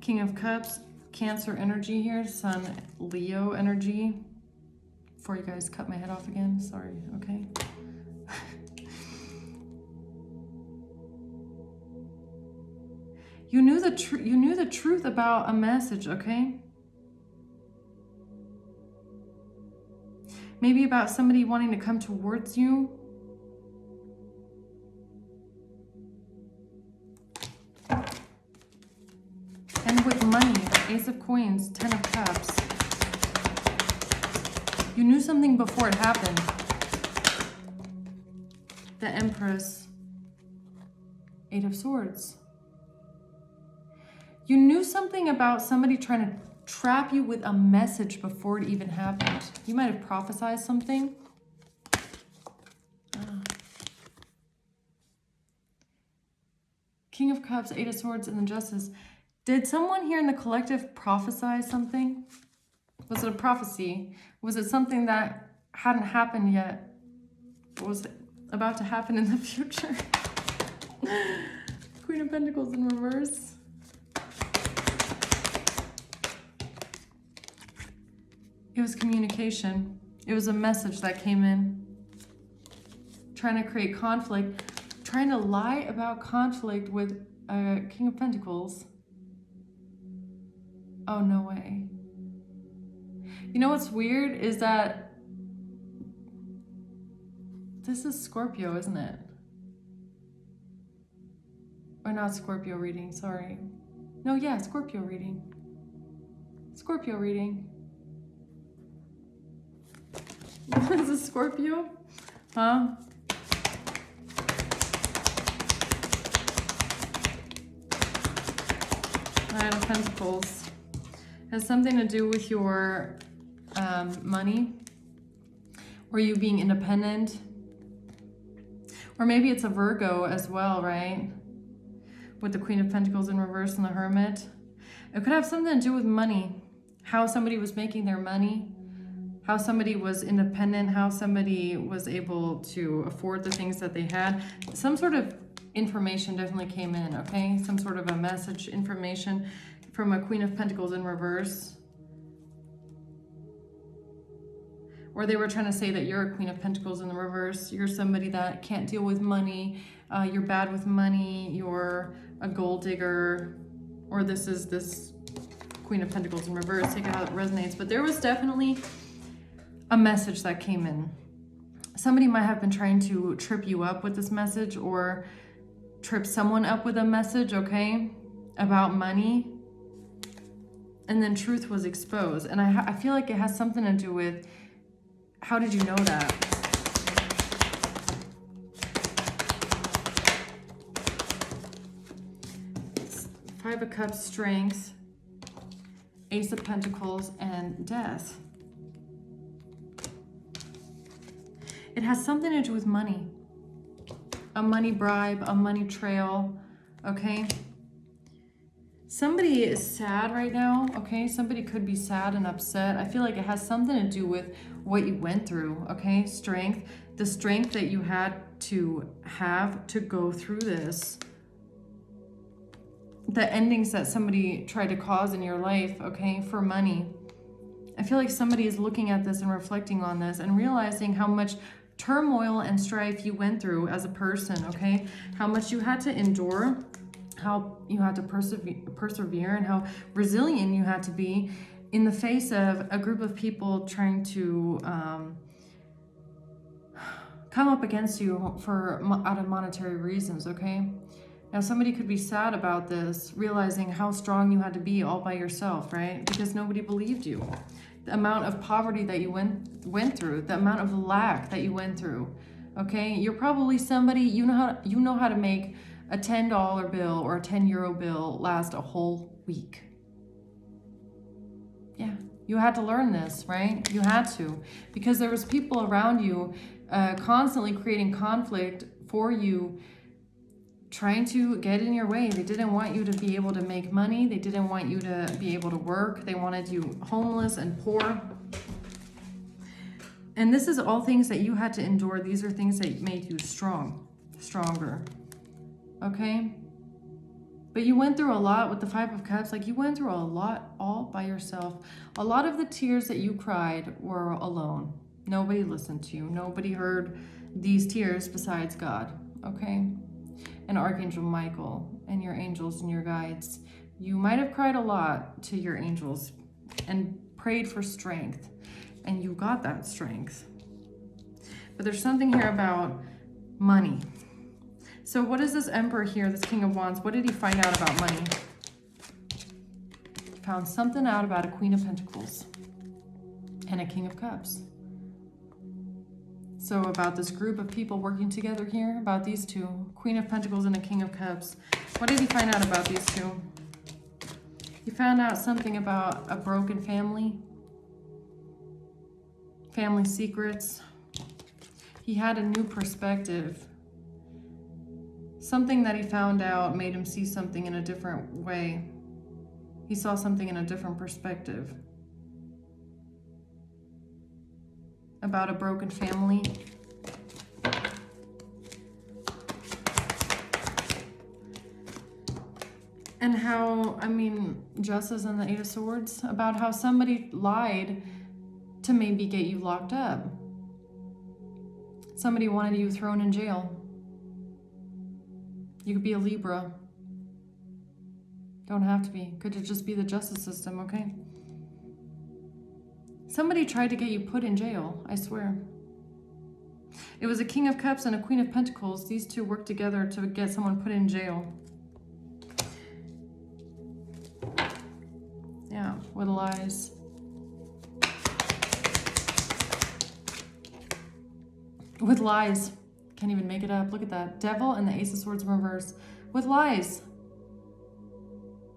[SPEAKER 1] King of Cups, Cancer energy here. Sun, Leo energy. Before you guys cut my head off again, sorry, okay? You knew the truth about a message, okay? Maybe about somebody wanting to come towards you. And with money, Ace of Coins, 10 of Cups. You knew something before it happened. The Empress, 8 of Swords. You knew something about somebody trying to trap you with a message before it even happened. You might have prophesied something. King of Cups, 8 of Swords, and the Justice. Did someone here in the collective prophesy something? Was it a prophecy? Was it something that hadn't happened yet? Was it about to happen in the future? Queen of Pentacles in reverse. It was communication. It was a message that came in. Trying to create conflict. Trying to lie about conflict with King of Pentacles. Oh, no way. You know what's weird is that this is Scorpio, isn't it? Or not Scorpio reading, sorry. No, yeah, Scorpio reading. Scorpio reading. Is it Scorpio? Huh? Nine of Pentacles. Has something to do with your money. Or you being independent. Or maybe it's a Virgo as well, right? With the Queen of Pentacles in reverse and the Hermit. It could have something to do with money. How somebody was making their money. How somebody was independent, how somebody was able to afford the things that they had. Some sort of information definitely came in, okay? Some sort of a message, information from a Queen of Pentacles in reverse. Or they were trying to say that you're a Queen of Pentacles in the reverse. You're somebody that can't deal with money. You're bad with money. You're a gold digger. Or this is this Queen of Pentacles in reverse. Take it how it resonates. But there was definitely a message that came in. Somebody might have been trying to trip you up with this message or trip someone up with a message, okay, about money. And then truth was exposed. And I feel like it has something to do with, how did you know that? Five of Cups, Strength, Ace of Pentacles, and Death. It has something to do with money. A money bribe, a money trail, okay? Somebody is sad right now, okay? Somebody could be sad and upset. I feel like it has something to do with what you went through, okay? Strength, the strength that you had to have to go through this. the endings that somebody tried to cause in your life, okay, for money. I feel like somebody is looking at this and reflecting on this and realizing how much turmoil and strife you went through as a person, okay? How much you had to endure, how you had to persevere, and how resilient you had to be in the face of a group of people trying to come up against you for out of monetary reasons, okay? Now, somebody could be sad about this, realizing how strong you had to be all by yourself, right? Because nobody believed you. The amount of poverty that you went through, the amount of lack that you went through, okay? You're probably somebody, you know how to make a $10 bill or a €10 bill last a whole week. Yeah, you had to learn this, right? You had to, because there was people around you constantly creating conflict for you, trying to get in your way. They didn't want you to be able to make money. They didn't want you to be able to work. They wanted you homeless and poor. And this is all things that you had to endure. These are things that made you stronger. Okay? But you went through a lot with the Five of Cups. Like, you went through a lot all by yourself. A lot of the tears that you cried were alone. Nobody listened to you. Nobody heard these tears besides God. Okay? And Archangel Michael and your angels and your guides. You might have cried a lot to your angels and prayed for strength, and you got that strength. But there's something here about money. So what is this Emperor here, this King of Wands? What did he find out about money? He found something out about a Queen of Pentacles and a King of Cups. So about this group of people working together here, about these two, Queen of Pentacles and a King of Cups. What did he find out about these two? He found out something about a broken family, family secrets. He had a new perspective. Something that he found out made him see something in a different way. He saw something in a different perspective. About a broken family. And how, Justice and the Eight of Swords, about how somebody lied to maybe get you locked up. Somebody wanted you thrown in jail. You could be a Libra. Don't have to be. Could just be the justice system, okay? Somebody tried to get you put in jail, I swear. It was a King of Cups and a Queen of Pentacles. These two worked together to get someone put in jail. Yeah, with lies. With lies. Can't even make it up. Look at that. Devil and the Ace of Swords in reverse. With lies.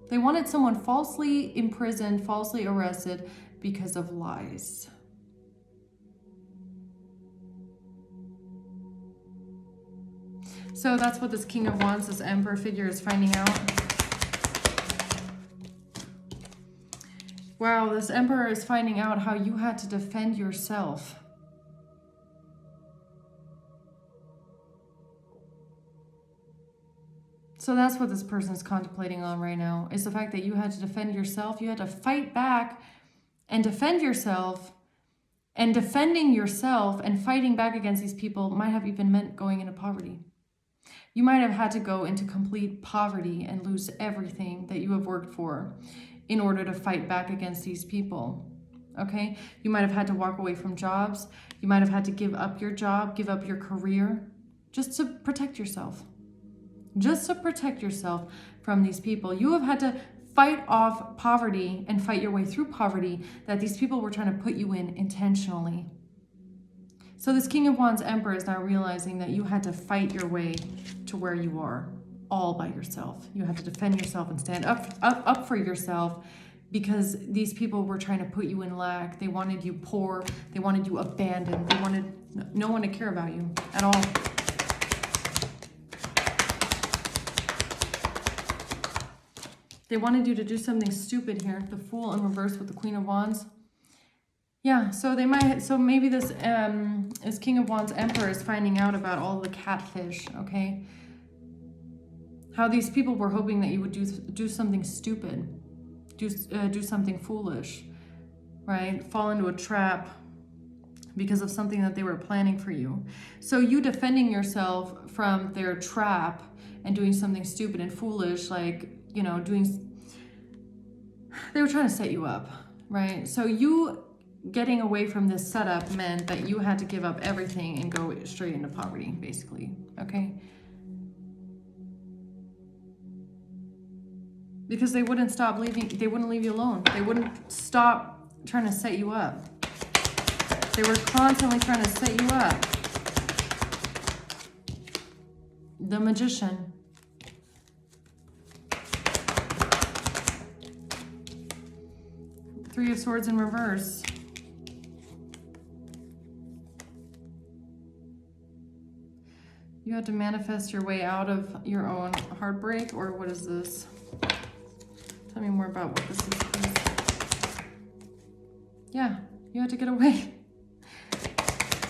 [SPEAKER 1] They wanted someone falsely imprisoned, falsely arrested because of lies. So that's what this King of Wands, this Emperor figure is finding out. Wow, this Emperor is finding out how you had to defend yourself. So that's what this person is contemplating on right now, is the fact that you had to defend yourself. You had to fight back and defend yourself. And defending yourself and fighting back against these people might have even meant going into poverty. You might have had to go into complete poverty and lose everything that you have worked for in order to fight back against these people, okay? You might have had to walk away from jobs. You might have had to give up your job, give up your career, just to protect yourself. Just to protect yourself from these people. You have had to fight off poverty and fight your way through poverty that these people were trying to put you in intentionally. So this King of Wands Emperor is now realizing that you had to fight your way to where you are all by yourself. You had to defend yourself and stand up for yourself because these people were trying to put you in lack. They wanted you poor. They wanted you abandoned. They wanted no one to care about you at all. They wanted you to do something stupid here. The Fool in reverse with the Queen of Wands. Yeah, so maybe this King of Wands Emperor is finding out about all the catfish, okay? How these people were hoping that you would do something stupid, do something foolish, right? Fall into a trap because of something that they were planning for you. So you defending yourself from their trap and doing something stupid and foolish, like, you know, they were trying to set you up, right? So you getting away from this setup meant that you had to give up everything and go straight into poverty, basically, okay? Because they wouldn't leave you alone. They wouldn't stop trying to set you up. They were constantly trying to set you up. The Magician. Three of Swords in reverse. You had to manifest your way out of your own heartbreak, or what is this? Tell me more about what this is, please. Yeah, you had to get away.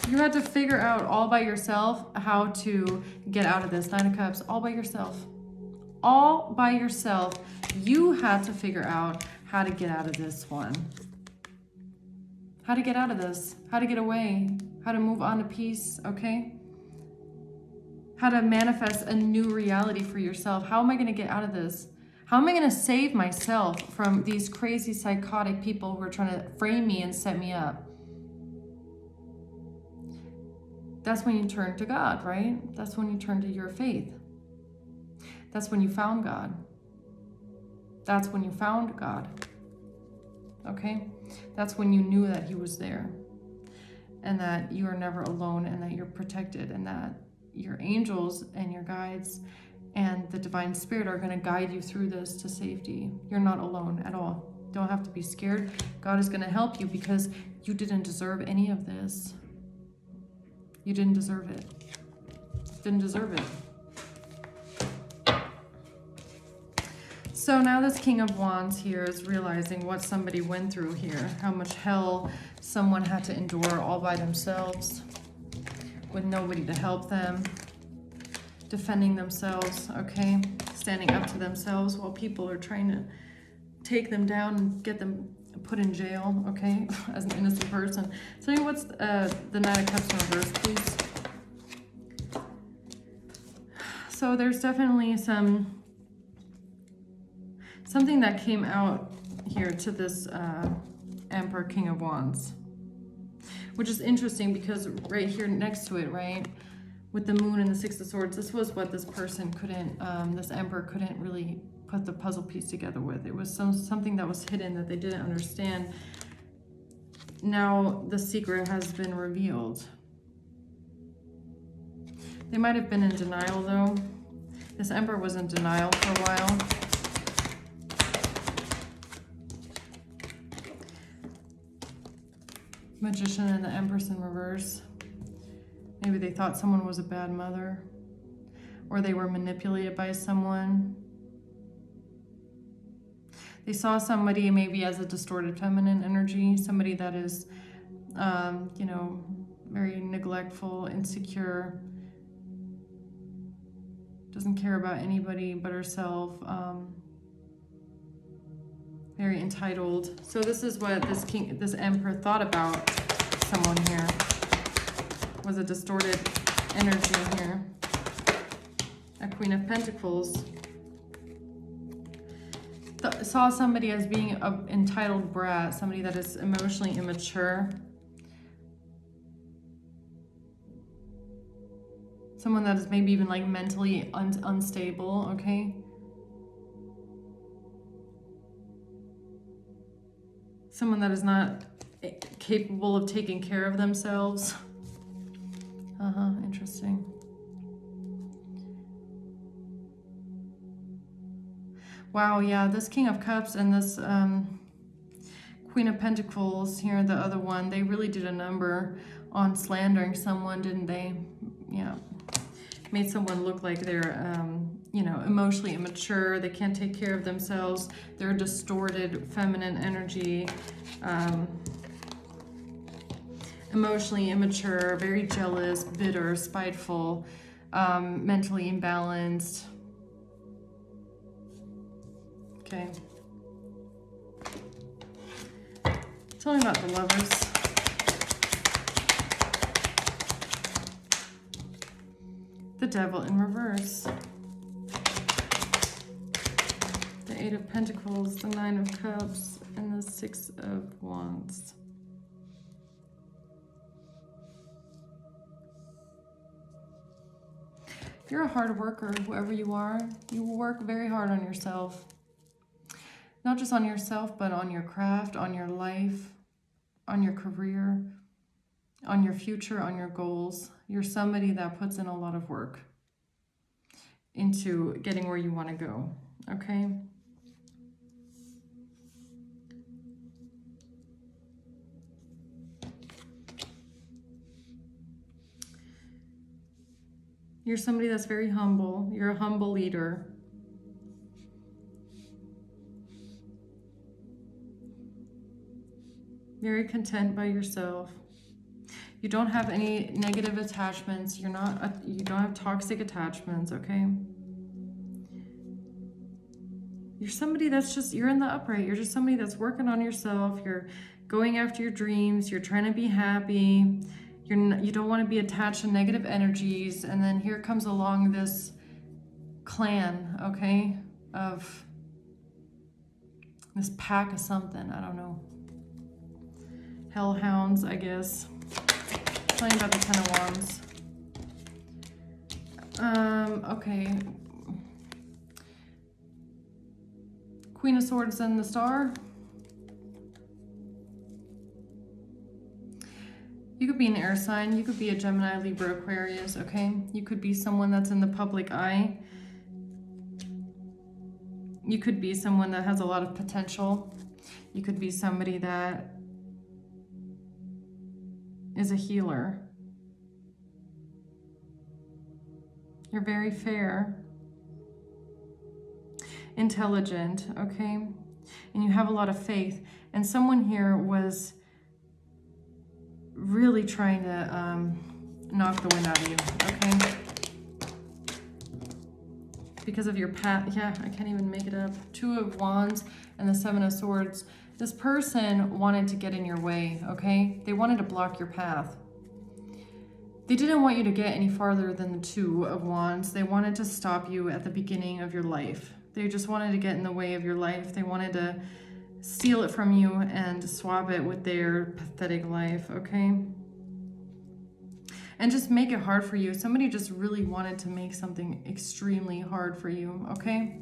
[SPEAKER 1] You had to figure out all by yourself how to get out of this. Nine of Cups, all by yourself. All by yourself. You had to figure out how to get out of this one. How to get out of this. How to get away. How to move on to peace, okay? How to manifest a new reality for yourself. How am I going to get out of this? How am I going to save myself from these crazy psychotic people who are trying to frame me and set me up? That's when you turn to God, right? That's when you turn to your faith. That's when you found God. That's when you found God. Okay? That's when you knew that he was there. And that you are never alone, and that you're protected, and that your angels and your guides and the divine spirit are going to guide you through this to safety. You're not alone at all. Don't have to be scared. God is going to help you because you didn't deserve any of this. You didn't deserve it. Didn't deserve it. So now this King of Wands here is realizing what somebody went through here. How much hell someone had to endure all by themselves, with nobody to help them, defending themselves, okay? Standing up to themselves while people are trying to take them down and get them put in jail, okay? As an innocent person. Tell me what's the Knight of Cups in reverse, please. So there's definitely something that came out here to this Emperor, King of Wands. Which is interesting because right here next to it, right, with the Moon and the Six of Swords, this was what this person couldn't, this Emperor couldn't really put the puzzle piece together with. It was something that was hidden that they didn't understand. Now the secret has been revealed. They might have been in denial though. This Emperor was in denial for a while. Magician and the Empress in reverse. Maybe they thought someone was a bad mother, or they were manipulated by someone. They saw somebody maybe as a distorted feminine energy, somebody that is, you know, very neglectful, insecure, doesn't care about anybody but herself, very entitled. So this is what this Emperor thought about someone here. Was a distorted energy here. A Queen of Pentacles. Saw somebody as being an entitled brat, somebody that is emotionally immature. Someone that is maybe even like mentally unstable, okay? Someone that is not capable of taking care of themselves. Interesting. Wow, yeah, this King of Cups and this Queen of Pentacles here, the other one, they really did a number on slandering someone, didn't they? Yeah. Made someone look like they're, you know, emotionally immature, they can't take care of themselves, they're distorted feminine energy, emotionally immature, very jealous, bitter, spiteful, mentally imbalanced. Okay. Tell me about the Lovers. The Devil in reverse. The Eight of Pentacles, the Nine of Cups, and the Six of Wands. If you're a hard worker, whoever you are, you will work very hard on yourself. Not just on yourself, but on your craft, on your life, on your career, on your future, on your goals. You're somebody that puts in a lot of work into getting where you want to go, okay? You're somebody that's very humble. You're a humble leader. Very content by yourself. You don't have any negative attachments. You don't have toxic attachments, okay? You're somebody that's just, you're in the upright. You're just somebody that's working on yourself. You're going after your dreams. You're trying to be happy. You don't want to be attached to negative energies. And then here comes along this clan, okay, of this pack of something. I don't know. Hellhounds, I guess. Tell me about the Ten of Wands. Okay. Queen of Swords and the Star. You could be an air sign. You could be a Gemini, Libra, Aquarius, okay? You could be someone that's in the public eye. You could be someone that has a lot of potential. You could be somebody that is a healer. You're very fair, intelligent, okay? And you have a lot of faith. And someone here was really trying to knock the wind out of you, okay? Because of your path. Yeah, I can't even make it up. Two of Wands and the Seven of Swords. This person wanted to get in your way, okay? They wanted to block your path. They didn't want you to get any farther than the Two of Wands. They wanted to stop you at the beginning of your life. They just wanted to get in the way of your life. They wanted to steal it from you and swap it with their pathetic life, okay? And just make it hard for you. Somebody just really wanted to make something extremely hard for you, okay?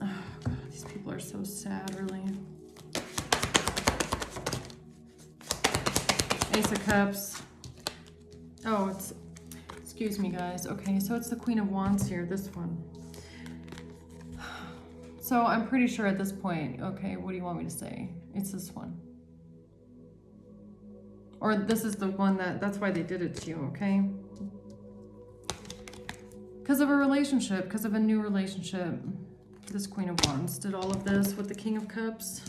[SPEAKER 1] Oh, God, these people are so sad, really. Ace of Cups. Oh, it's, excuse me, guys. Okay, so it's the Queen of Wands here, this one. So I'm pretty sure at this point, okay, what do you want me to say? It's this one. Or this is the one that's why they did it to you, okay? Because of a relationship, because of a new relationship. This Queen of Wands did all of this with the King of Cups.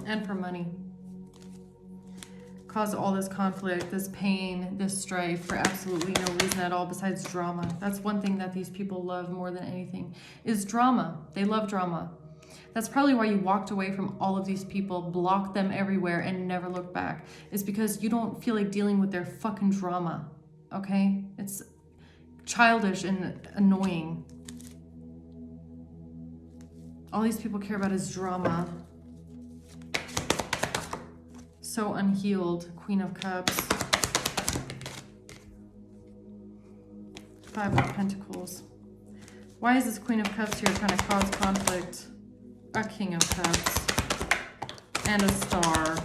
[SPEAKER 1] And for money. Caused all this conflict, this pain, this strife for absolutely no reason at all besides drama. That's one thing that these people love more than anything, is drama. They love drama. That's probably why you walked away from all of these people, blocked them everywhere, and never looked back. Is because you don't feel like dealing with their fucking drama, okay? It's childish and annoying. All these people care about is drama. So unhealed. Queen of Cups. Five of Pentacles. Why is this Queen of Cups here trying to cause conflict? A King of Cups. And a Star.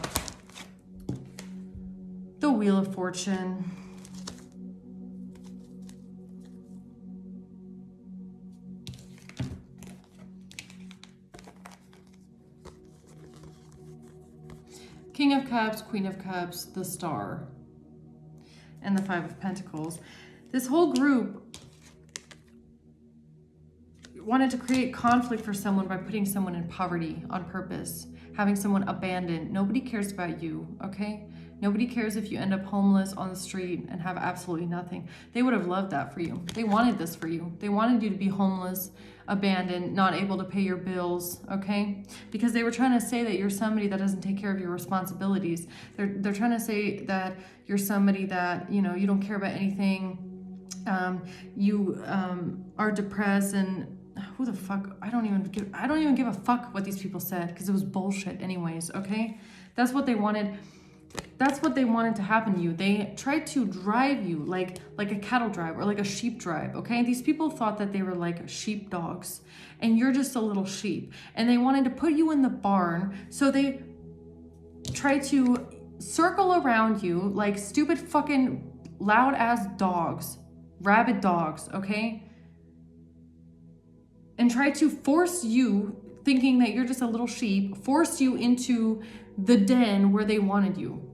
[SPEAKER 1] The Wheel of Fortune. King of Cups, Queen of Cups, the Star, and the Five of Pentacles. This whole group wanted to create conflict for someone by putting someone in poverty on purpose, having someone abandoned. Nobody cares about you, okay? Nobody cares if you end up homeless on the street and have absolutely nothing. They would have loved that for you. They wanted this for you. They wanted you to be homeless, abandoned, not able to pay your bills, okay? Because they were trying to say that you're somebody that doesn't take care of your responsibilities. They're trying to say that you're somebody that, you know, you don't care about anything. You are depressed, and who the fuck, I don't even give a fuck what these people said, because it was bullshit anyways, okay? That's what they wanted. That's what they wanted to happen to you. They tried to drive you like a cattle drive or like a sheep drive, okay? These people thought that they were like sheep dogs, and you're just a little sheep. And they wanted to put you in the barn, so they tried to circle around you like stupid fucking loud ass dogs, rabid dogs, okay? And try to force you, thinking that you're just a little sheep, force you into the den where they wanted you.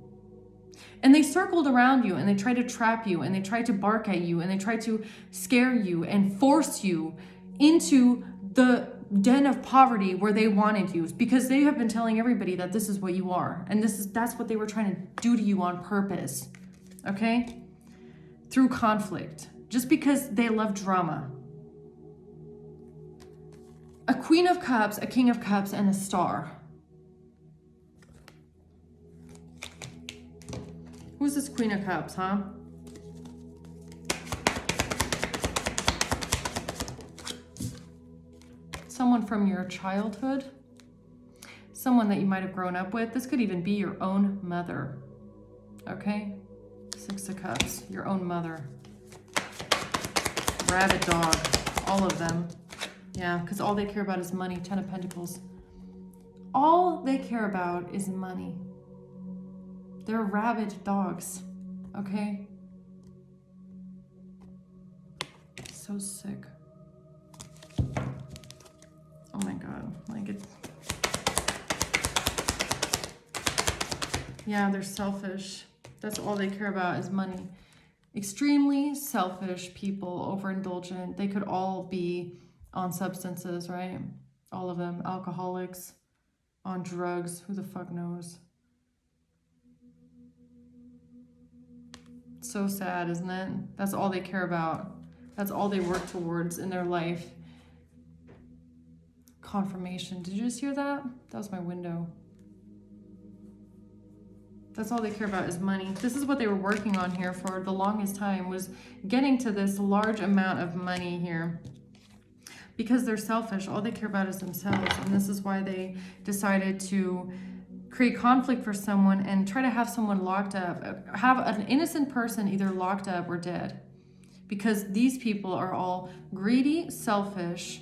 [SPEAKER 1] And they circled around you, and they tried to trap you, and they tried to bark at you, and they tried to scare you and force you into the den of poverty where they wanted you, because they have been telling everybody that this is what you are, and that's what they were trying to do to you on purpose, okay? Through conflict, just because they love drama. A Queen of Cups, a King of Cups, and a Star. Who's this Queen of Cups, huh? Someone from your childhood. Someone that you might have grown up with. This could even be your own mother. Okay? Six of Cups, your own mother. Rabid dog, all of them. Yeah, because all they care about is money. Ten of Pentacles. All they care about is money. They're rabid dogs, okay? So sick. Oh my God, like it. Yeah, they're selfish. That's all they care about is money. Extremely selfish people, overindulgent. They could all be on substances, right? All of them, alcoholics, on drugs, who the fuck knows? So sad, isn't it? That's all they care about. That's all they work towards in their life. Confirmation. Did you just hear that? That was my window. That's all they care about is money. This is what they were working on here for the longest time, was getting to this large amount of money here. Because they're selfish, all they care about is themselves. And this is why they decided to create conflict for someone and try to have someone locked up, have an innocent person either locked up or dead. Because these people are all greedy, selfish,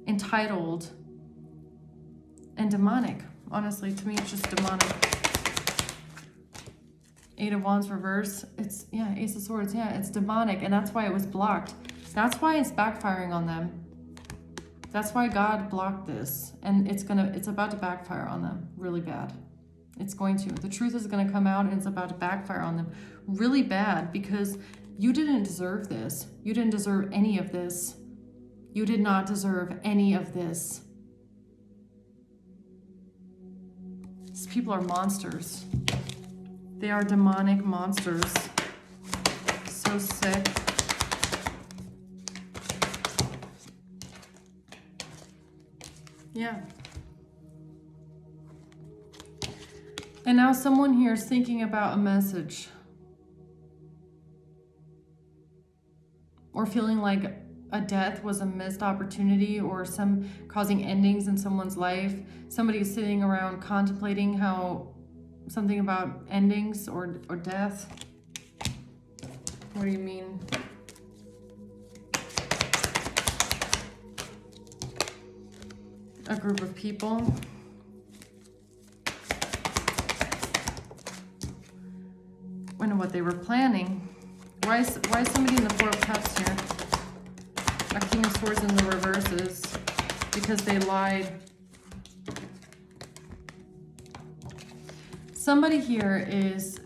[SPEAKER 1] entitled, and demonic. Honestly, to me, it's just demonic. Eight of Wands reverse. It's, yeah, Ace of Swords. Yeah, it's demonic, and that's why it was blocked. That's why it's backfiring on them. That's why God blocked this, and it's about to backfire on them really bad. It's going to. The truth is going to come out, and it's about to backfire on them really bad, because you didn't deserve this. You didn't deserve any of this. You did not deserve any of this. These people are monsters. They are demonic monsters. So sick. Yeah. And now someone here is thinking about a message. Or feeling like a death was a missed opportunity, or some causing endings in someone's life. Somebody is sitting around contemplating how something about endings or death. What do you mean? A group of people. I know what they were planning. Why is somebody in the Four of Cups here? A King of Swords in the reverses. Because they lied. Somebody here is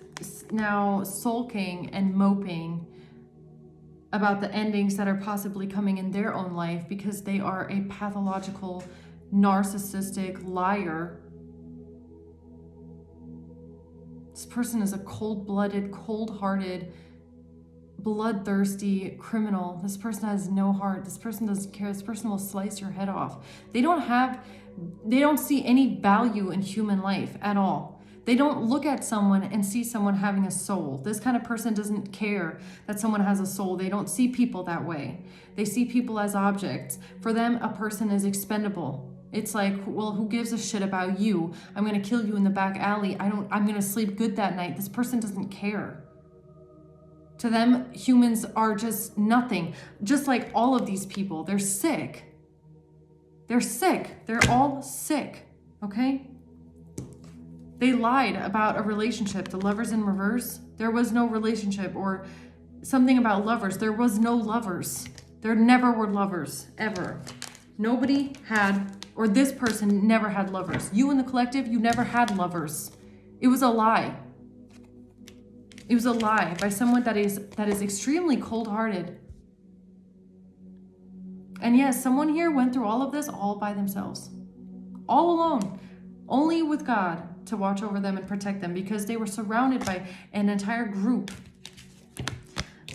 [SPEAKER 1] now sulking and moping about the endings that are possibly coming in their own life, because they are a pathological, narcissistic liar. This person is a cold-blooded, cold-hearted, bloodthirsty criminal. This person has no heart. This person doesn't care. This person will slice your head off. They don't see any value in human life at all. They don't look at someone and see someone having a soul. This kind of person doesn't care that someone has a soul. They don't see people that way. They see people as objects. For them, a person is expendable. It's like, well, who gives a shit about you? I'm going to kill you in the back alley. I'm going to sleep good that night. This person doesn't care. To them, humans are just nothing. Just like all of these people, they're sick. They're sick. They're all sick, okay? They lied about a relationship. The lovers in reverse, there was no relationship. Or something about lovers. There was no lovers. There never were lovers, ever. Nobody had, or this person never had lovers. You in the collective, you never had lovers. It was a lie. It was a lie by someone that is extremely cold-hearted. And yes, someone here went through all of this all by themselves. All alone. Only with God to watch over them and protect them, because they were surrounded by an entire group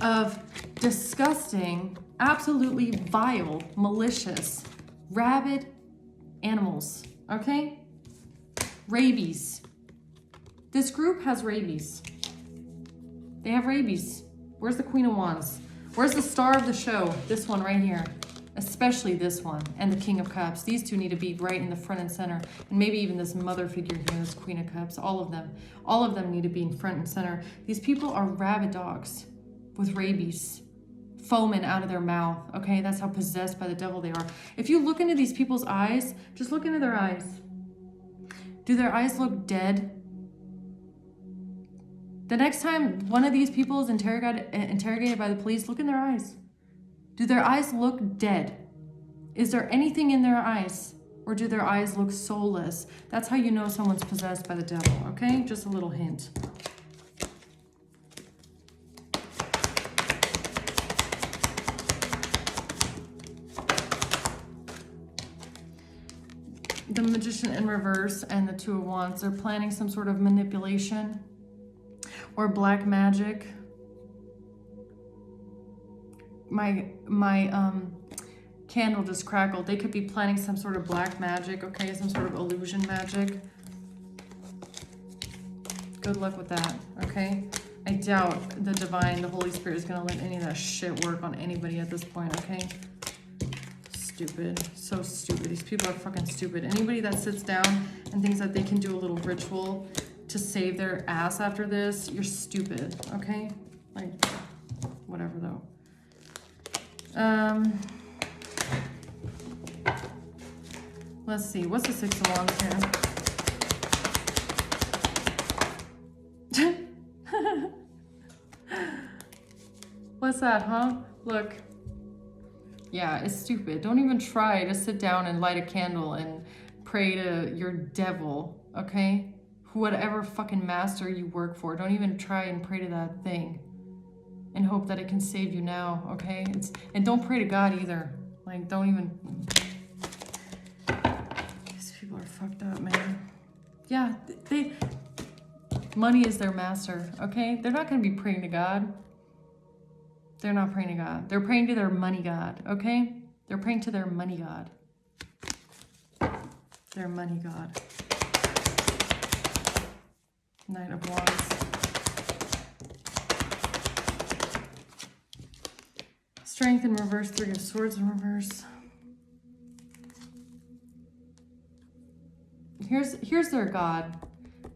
[SPEAKER 1] of disgusting, absolutely vile, malicious, rabid animals. Okay? Rabies. This group has rabies. They have rabies. Where's the Queen of Wands? Where's the star of the show? This one right here. Especially this one and the King of Cups. These two need to be right in the front and center. And maybe even this mother figure here, this Queen of Cups. All of them. All of them need to be in front and center. These people are rabid dogs with rabies. Foaming out of their mouth. Okay, that's how possessed by the devil they are. If you look into these people's eyes, just look into their eyes. Do their eyes look dead? The next time one of these people is interrogated by the police, look in their eyes. Do their eyes look dead? Is there anything in their eyes? Or do their eyes look soulless? That's how you know someone's possessed by the devil, okay? Just a little hint. The Magician in reverse and the Two of Wands, they're planning some sort of manipulation or black magic. My candle just crackled. They could be planning some sort of black magic, okay? Some sort of illusion magic. Good luck with that, okay? I doubt the divine, the Holy Spirit is gonna let any of that shit work on anybody at this point, okay? Stupid. So stupid. These people are fucking stupid. Anybody that sits down and thinks that they can do a little ritual to save their ass after this, you're stupid, okay? Like, whatever though. Let's see. What's the Six of Wands here? What's that, huh? Look. Yeah, it's stupid. Don't even try to sit down and light a candle and pray to your devil, okay? Whatever fucking master you work for. Don't even try and pray to that thing and hope that it can save you now, okay? And don't pray to God either. Like, don't even... These people are fucked up, man. Yeah, money is their master, okay? They're not going to be praying to God. They're not praying to God. They're praying to their money god, okay? They're praying to their money god. Their money god. Knight of Wands. Strength in reverse, Three of Swords in reverse. Here's their god.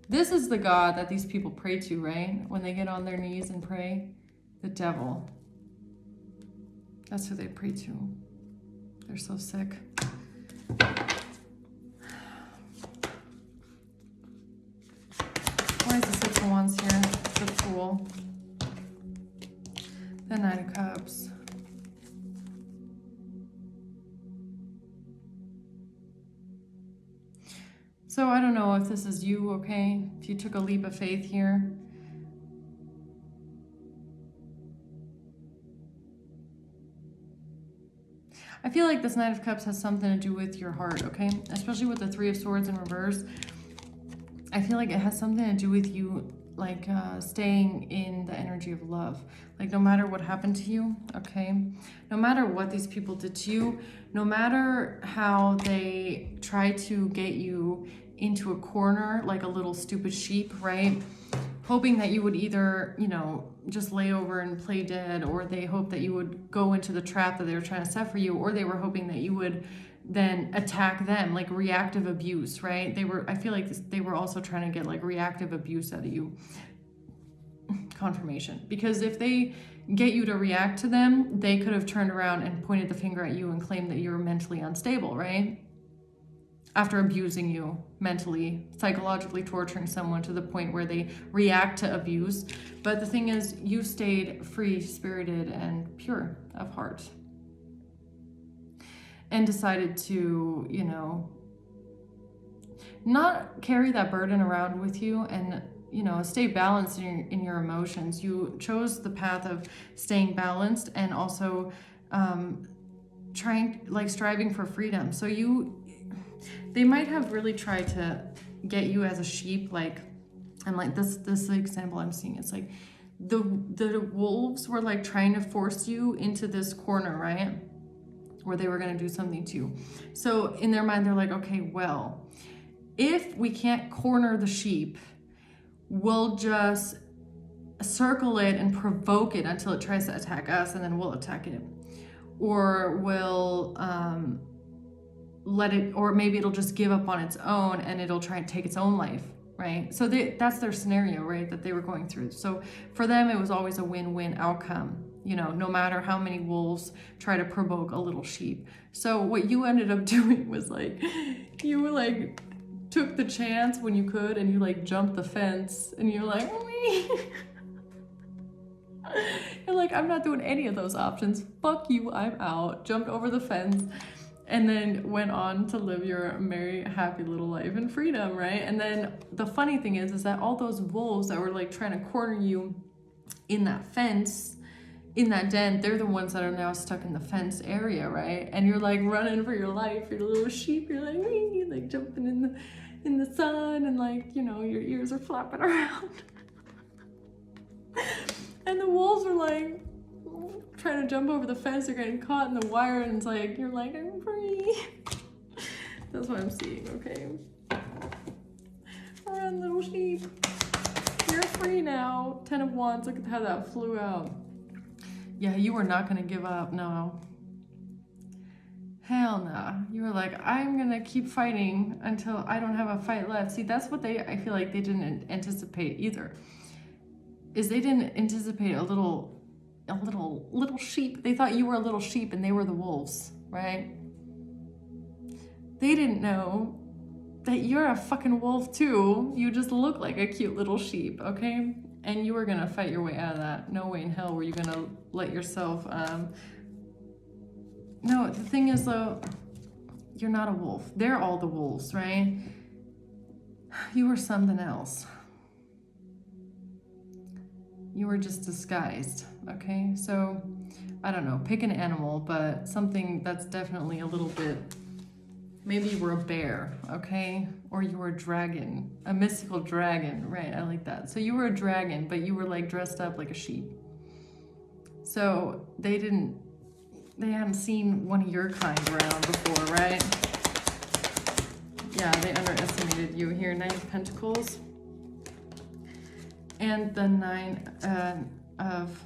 [SPEAKER 1] This is the god that these people pray to, right? When they get on their knees and pray. The devil. That's who they pray to. They're so sick. Why is the Six of Wands here? The Fool. The Nine of Cups. So I don't know if this is you, okay? If you took a leap of faith here. I feel like this Knight of Cups has something to do with your heart, okay? Especially with the Three of Swords in reverse. I feel like it has something to do with you like staying in the energy of love. Like no matter what happened to you, okay, no matter what these people did to you, no matter how they try to get you into a corner like a little stupid sheep, right, hoping that you would either, you know, just lay over and play dead, or they hoped that you would go into the trap that they were trying to set for you, or they were hoping that you would then attack them, like reactive abuse, right? I feel like they were also trying to get like reactive abuse out of you. Confirmation. Because if they get you to react to them, they could have turned around and pointed the finger at you and claimed that you're mentally unstable, right? After abusing you mentally, psychologically torturing someone to the point where they react to abuse. But the thing is, you stayed free-spirited and pure of heart. And decided to, you know, not carry that burden around with you, and, you know, stay balanced in your emotions. You chose the path of staying balanced and also striving for freedom. So they might have really tried to get you as a sheep, like, and like this example I'm seeing, it's like the wolves were like trying to force you into this corner, right? Where they were going to do something to you. So in their mind, they're like, okay, well, if we can't corner the sheep, we'll just circle it and provoke it until it tries to attack us, and then we'll attack it. Or we'll let it, or maybe it'll just give up on its own and it'll try and take its own life, right? So that's their scenario, right, that they were going through. So for them, it was always a win-win outcome. You know, no matter how many wolves try to provoke a little sheep. So what you ended up doing was like, you like took the chance when you could, and you like jumped the fence, and you're like, you're like, I'm not doing any of those options. Fuck you, I'm out. Jumped over the fence, and then went on to live your merry, happy little life in freedom, right? And then the funny thing is that all those wolves that were like trying to corner you in that fence, in that den, they're the ones that are now stuck in the fence area, right? And you're like running for your life, you're a little sheep, you're like jumping in the sun, and like, you know, your ears are flapping around. And the wolves are like trying to jump over the fence, they're getting caught in the wire, and it's like, you're like, I'm free. That's what I'm seeing, okay? Run, little sheep. You're free now. 10 of Wands, look at how that flew out. Yeah, you were not going to give up, no. Hell no. You were like, I'm going to keep fighting until I don't have a fight left. See, that's what I feel like they didn't anticipate either. Is they didn't anticipate a little sheep. They thought you were a little sheep and they were the wolves, right? They didn't know that you're a fucking wolf too. You just look like a cute little sheep, okay? And you were gonna fight your way out of that. No way in hell were you gonna let yourself, no, the thing is though, you're not a wolf. They're all the wolves, right? You were something else. You were just disguised, okay? So, I don't know, pick an animal, but something that's definitely a little bit, maybe you were a bear, okay? Or you were a dragon, a mystical dragon, right? I like that. So you were a dragon, but you were like dressed up like a sheep. So they hadn't seen one of your kind around before, right? Yeah, they underestimated you here. 9 of Pentacles. And the 9 of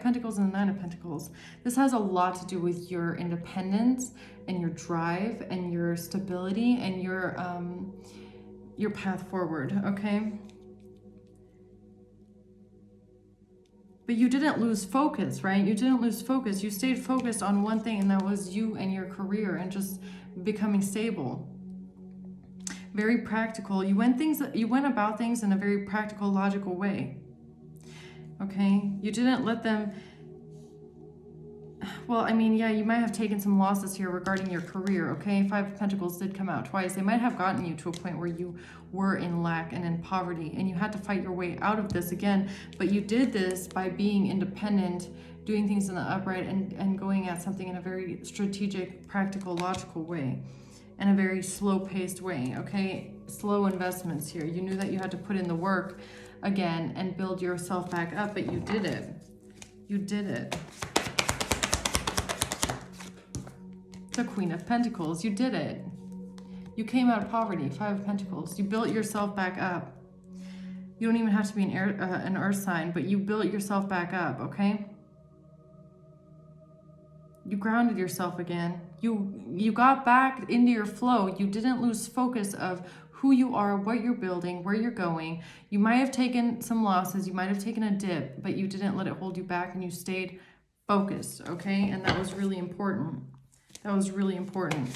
[SPEAKER 1] Pentacles and the 9 of Pentacles. This has a lot to do with your independence and your drive and your stability and your path forward, okay? But you didn't lose focus, right? You didn't lose focus. You stayed focused on one thing, and that was you and your career and just becoming stable. Very practical. You went about things in a very practical, logical way. Okay? You didn't let them, well, I mean, yeah, you might have taken some losses here regarding your career, okay? 5 of Pentacles did come out twice. They might have gotten you to a point where you were in lack and in poverty, and you had to fight your way out of this again, but you did this by being independent, doing things in the upright, and going at something in a very strategic, practical, logical way, and a very slow-paced way, okay? Slow investments here. You knew that you had to put in the work, again and build yourself back up, but you did it. You did it. The Queen of Pentacles, you did it. You came out of poverty, Five of Pentacles. You built yourself back up. You don't even have to be an earth sign, but you built yourself back up, okay? You grounded yourself again. You got back into your flow. You didn't lose focus of who you are, what you're building, where you're going. You might have taken some losses, you might have taken a dip, but you didn't let it hold you back and you stayed focused, okay? And that was really important. That was really important.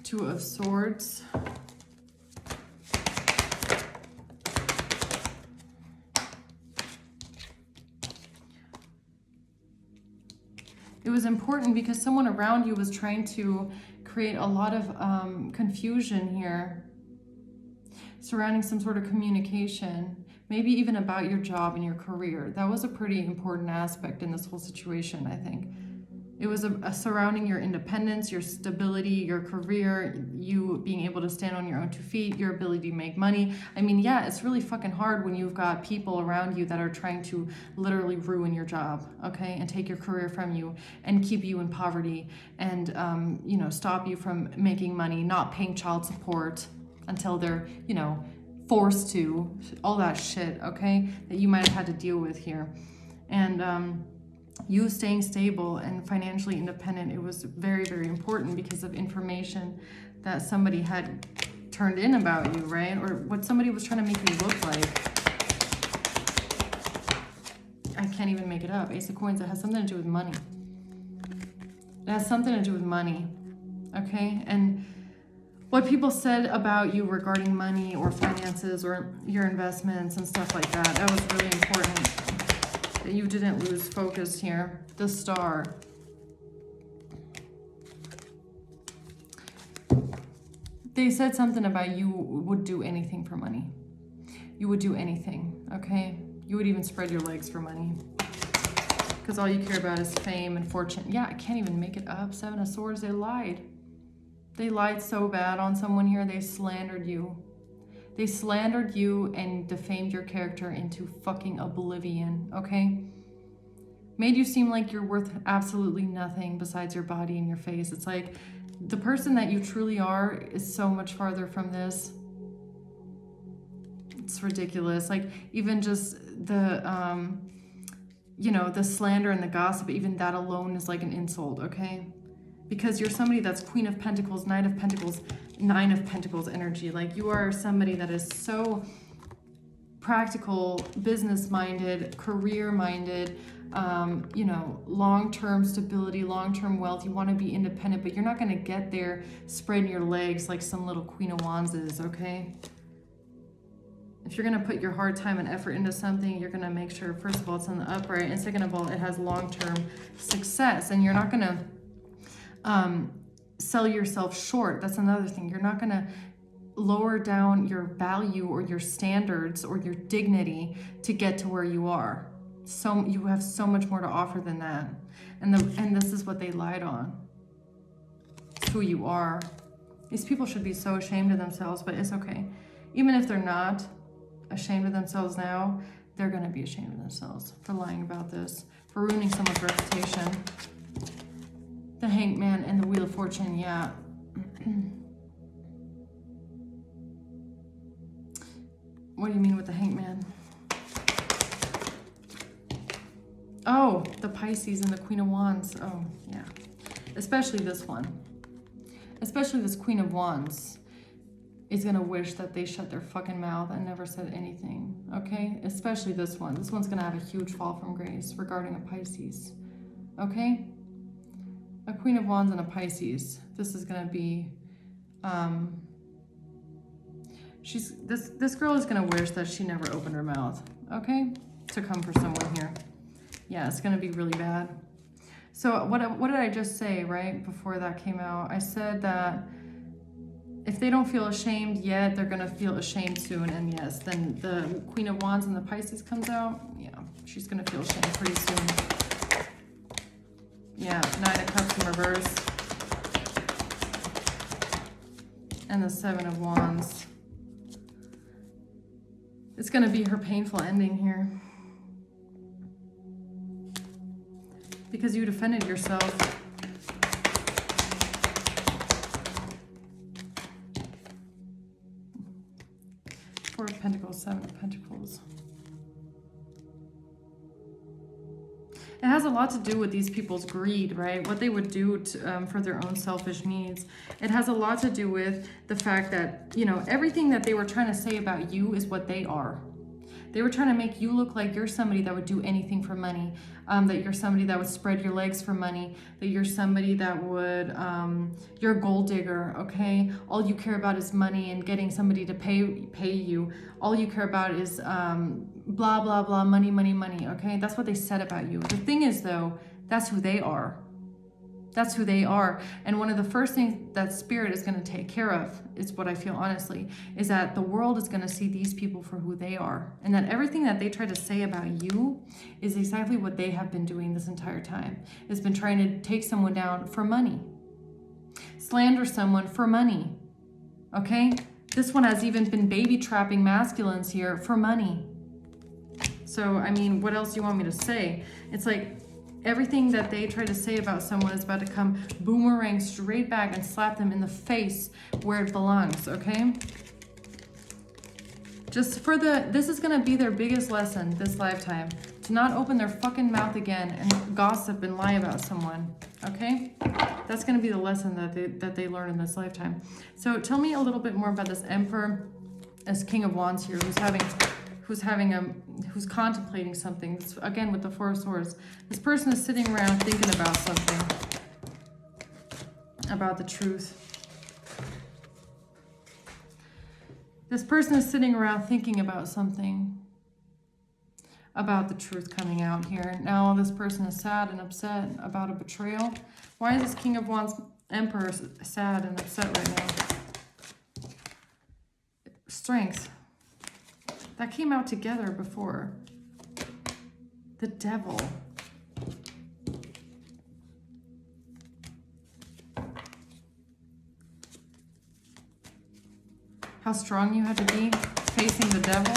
[SPEAKER 1] Two of Swords. It was important because someone around you was trying to create a lot of confusion here surrounding some sort of communication, maybe even about your job and your career. That was a pretty important aspect in this whole situation, I think. It was surrounding your independence, your stability, your career, you being able to stand on your own 2 feet, your ability to make money. I mean, yeah, it's really fucking hard when you've got people around you that are trying to literally ruin your job, okay, and take your career from you and keep you in poverty and, you know, stop you from making money, not paying child support until they're, you know, forced to, all that shit, okay, that you might have had to deal with here. And, you staying stable and financially independent, it was very, very important because of information that somebody had turned in about you, right? Or what somebody was trying to make you look like. I can't even make it up. Ace of Coins, it has something to do with money. It has something to do with money, okay? And what people said about you regarding money or finances or your investments and stuff like that, that was really important. That you didn't lose focus here. The Star. They said something about you would do anything for money. You would do anything, okay? You would even spread your legs for money. Because all you care about is fame and fortune. Yeah, I can't even make it up. Seven of Swords, they lied. They lied so bad on someone here. They slandered you. They slandered you and defamed your character into fucking oblivion, okay? Made you seem like you're worth absolutely nothing besides your body and your face. It's like the person that you truly are is so much farther from this. It's ridiculous. Like even just the, you know, the slander and the gossip, even that alone is like an insult, okay? Because you're somebody that's Queen of Pentacles, Knight of Pentacles, Nine of Pentacles energy. Like you are somebody that is so practical, business-minded, career-minded, you know, long-term stability, long-term wealth. You want to be independent, but you're not going to get there spreading your legs like some little Queen of Wands is, okay? If you're going to put your hard time and effort into something, you're going to make sure, first of all, it's in the upright, and second of all, it has long-term success, and you're not going to sell yourself short. That's another thing. You're not going to lower down your value or your standards or your dignity to get to where you are. So you have so much more to offer than that. And this is what they lied on. It's who you are. These people should be so ashamed of themselves, but it's okay. Even if they're not ashamed of themselves now, they're going to be ashamed of themselves for lying about this, for ruining someone's reputation. The Hanged Man and the Wheel of Fortune, yeah. What do you mean with the Hanged Man? Oh, the Pisces and the Queen of Wands. Oh, yeah. Especially this one. Especially this Queen of Wands is going to wish that they shut their fucking mouth and never said anything, okay? Especially this one. This one's going to have a huge fall from grace regarding a Pisces, okay? A Queen of Wands and a Pisces. This is going to be, this girl is going to wish that she never opened her mouth, okay? To come for someone here. Yeah, it's going to be really bad. So what did I just say, right, before that came out? I said that if they don't feel ashamed yet, they're going to feel ashamed soon. And yes, then the Queen of Wands and the Pisces comes out. Yeah, she's going to feel ashamed pretty soon. Yeah, Nine of Cups in reverse. And the Seven of Wands. It's going to be her painful ending here. Because you defended yourself. Four of Pentacles, Seven of Pentacles. It has a lot to do with these people's greed, right? What they would do to, for their own selfish needs. It has a lot to do with the fact that, you know, everything that they were trying to say about you is what they are. They were trying to make you look like you're somebody that would do anything for money, that you're somebody that would spread your legs for money, that you're somebody that would, you're a gold digger, okay? All you care about is money and getting somebody to pay you. All you care about is blah, blah, blah, money, money, money, okay? That's what they said about you. The thing is, though, that's who they are. That's who they are. And one of the first things that Spirit is going to take care of, is what I feel honestly, is that the world is going to see these people for who they are. And that everything that they try to say about you is exactly what they have been doing this entire time. It's been trying to take someone down for money. Slander someone for money. Okay? This one has even been baby trapping masculines here for money. So, I mean, what else do you want me to say? It's like, everything that they try to say about someone is about to come boomerang straight back and slap them in the face where it belongs, okay? Just for this is going to be their biggest lesson this lifetime. To not open their fucking mouth again and gossip and lie about someone, okay? That's going to be the lesson that they learn in this lifetime. So tell me a little bit more about this Emperor as King of Wands here, who's contemplating something. This, again, with the Four of Swords. This person is sitting around thinking about something, about the truth. This person is sitting around thinking about something, about the truth coming out here. Now this person is sad and upset about a betrayal. Why is this King of Wands Emperor sad and upset right now? Strength. That came out together before. The Devil. How strong you had to be facing the Devil.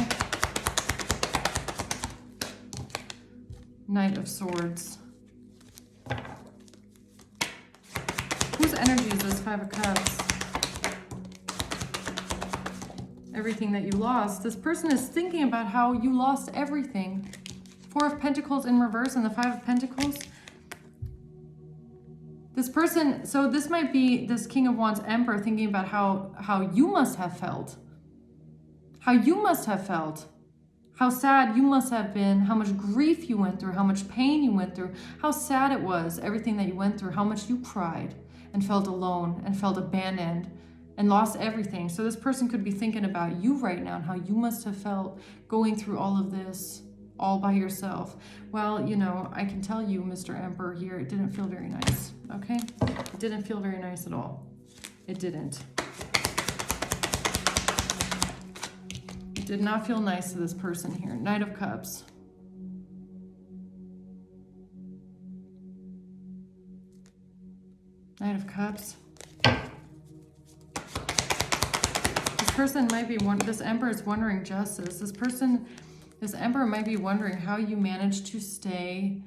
[SPEAKER 1] Knight of Swords. Whose energy is this Five of Cups? Everything that you lost. This person is thinking about how you lost everything. Four of Pentacles in reverse and the Five of Pentacles. This person, so this might be this King of Wands Emperor thinking about how you must have felt. How you must have felt. How sad you must have been. How much grief you went through. How much pain you went through. How sad it was, everything that you went through. How much you cried and felt alone and felt abandoned and lost everything. So this person could be thinking about you right now and how you must have felt going through all of this all by yourself. Well, you know, I can tell you, Mr. Emperor here, it didn't feel very nice, okay? It didn't feel very nice at all. It didn't. It did not feel nice to this person here. Knight of Cups. Knight of Cups. Person might be this Emperor is wondering justice. This Emperor might be wondering how you managed to stay,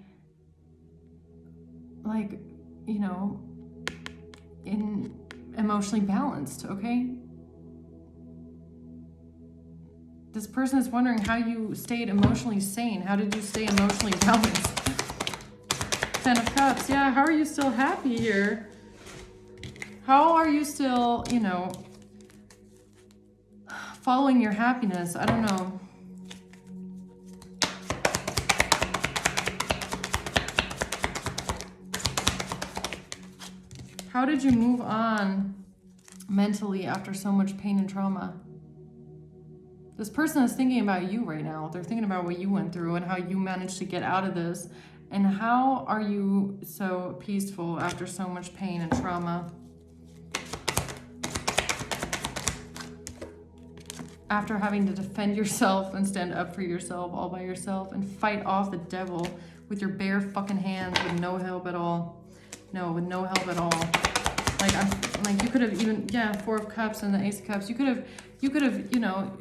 [SPEAKER 1] like, you know, in emotionally balanced, okay? This person is wondering how you stayed emotionally sane. How did you stay emotionally balanced? Ten of Cups. Yeah, how are you still happy here? How are you still, you know, following your happiness? I don't know. How did you move on mentally after so much pain and trauma? This person is thinking about you right now. They're thinking about what you went through and how you managed to get out of this. And how are you so peaceful after so much pain and trauma? After having to defend yourself and stand up for yourself all by yourself and fight off the devil with your bare fucking hands with no help at all. No, with no help at all. Like, you could have even, yeah, Four of Cups and the Ace of Cups. You could have, you know,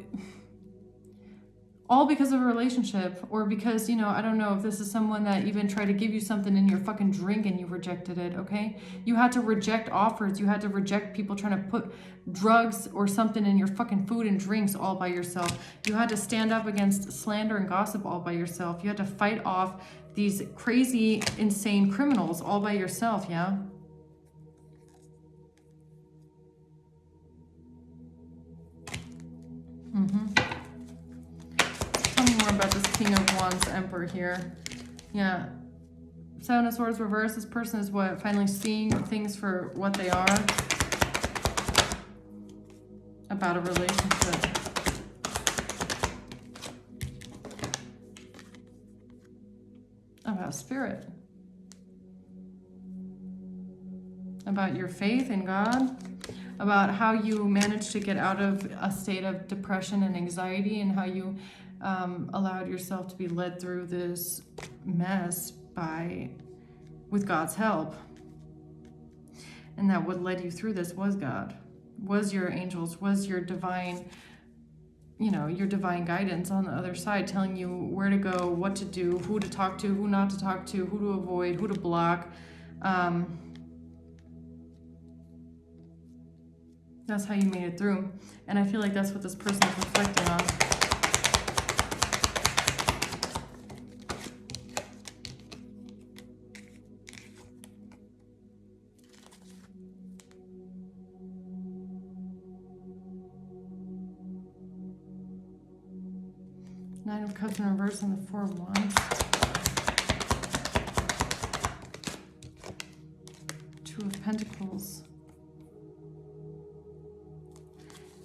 [SPEAKER 1] all because of a relationship, or because, you know, I don't know if this is someone that even tried to give you something in your fucking drink and you rejected it, okay? You had to reject offers. You had to reject people trying to put drugs or something in your fucking food and drinks all by yourself. You had to stand up against slander and gossip all by yourself. You had to fight off these crazy, insane criminals all by yourself, yeah? Tell me more about this King of Wands Emperor here. Yeah. Seven of Swords reverse. This person is what? Finally seeing things for what they are. About a relationship. About spirit. About your faith in God. About how you managed to get out of a state of depression and anxiety, and how you allowed yourself to be led through this mess with God's help. And that what led you through this was God, was your angels, was your divine, you know, your divine guidance on the other side, telling you where to go, what to do, who to talk to, who not to talk to, who to avoid, who to block. That's how you made it through. And I feel like that's what this person is reflecting on. Nine of Cups in reverse and the Four of Wands. Two of Pentacles.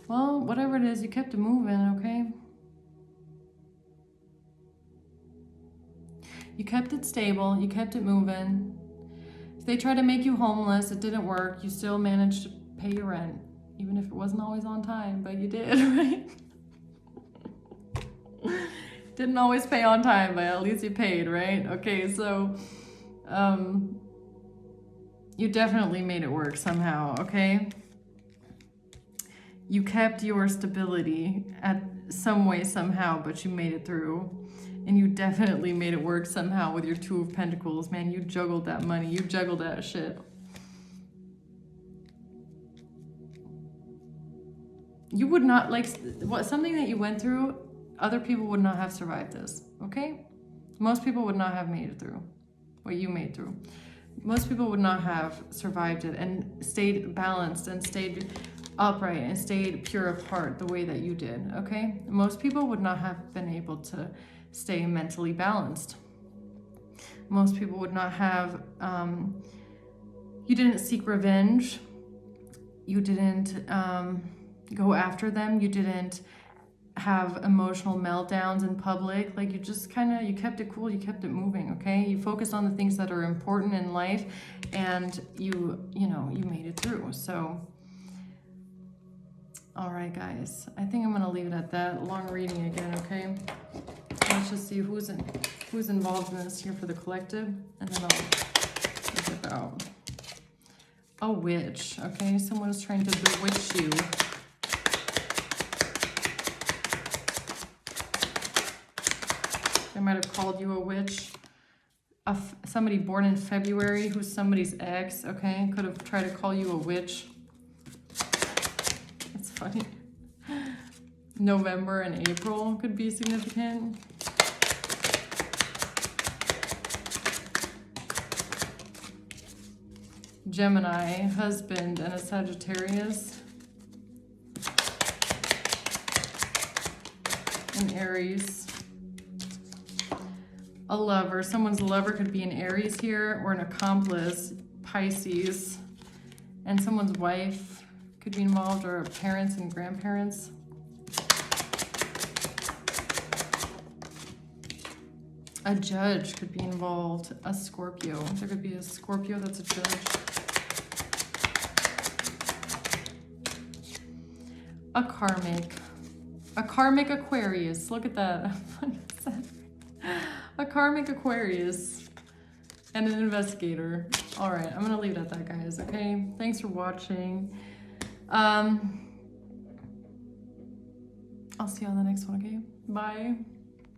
[SPEAKER 1] Well, whatever it is, you kept it moving, okay? You kept it stable, you kept it moving. If they tried to make you homeless, it didn't work. You still managed to pay your rent, even if it wasn't always on time, but you did, right? Didn't always pay on time, but at least you paid, right? Okay, so you definitely made it work somehow, okay? You kept your stability at some way, somehow, but you made it through. And you definitely made it work somehow with your Two of Pentacles. Man, you juggled that money. You juggled that shit. You would not, like, something that you went through, other people would not have survived this, okay? Most people would not have made it through what you made through. Most people would not have survived it and stayed balanced and stayed upright and stayed pure of heart the way that you did, okay? Most people would not have been able to stay mentally balanced. Most people would not have, you didn't seek revenge. You didn't go after them. You didn't have emotional meltdowns in public. Like, you just you kept it cool, you kept it moving, okay? You focused on the things that are important in life, and you made it through. So, all right, guys, I think I'm gonna leave it at that. Long reading again, okay? Let's just see who's involved in this here for the collective, and then I'll flip it out. A witch, okay? Someone is trying to bewitch you. They might have called you a witch. Somebody born in February who's somebody's ex, okay? Could have tried to call you a witch. It's funny. November and April could be significant. Gemini, husband, and a Sagittarius. And Aries. A lover. Someone's lover could be an Aries here, or an accomplice, Pisces. And someone's wife could be involved, or parents and grandparents. A judge could be involved. A Scorpio. There could be a Scorpio that's a judge. A karmic. A karmic Aquarius. Look at that. A karmic Aquarius. and an investigator. All right, I'm gonna leave it at that, guys. Okay, thanks for watching. I'll see you on the next one. Okay, bye.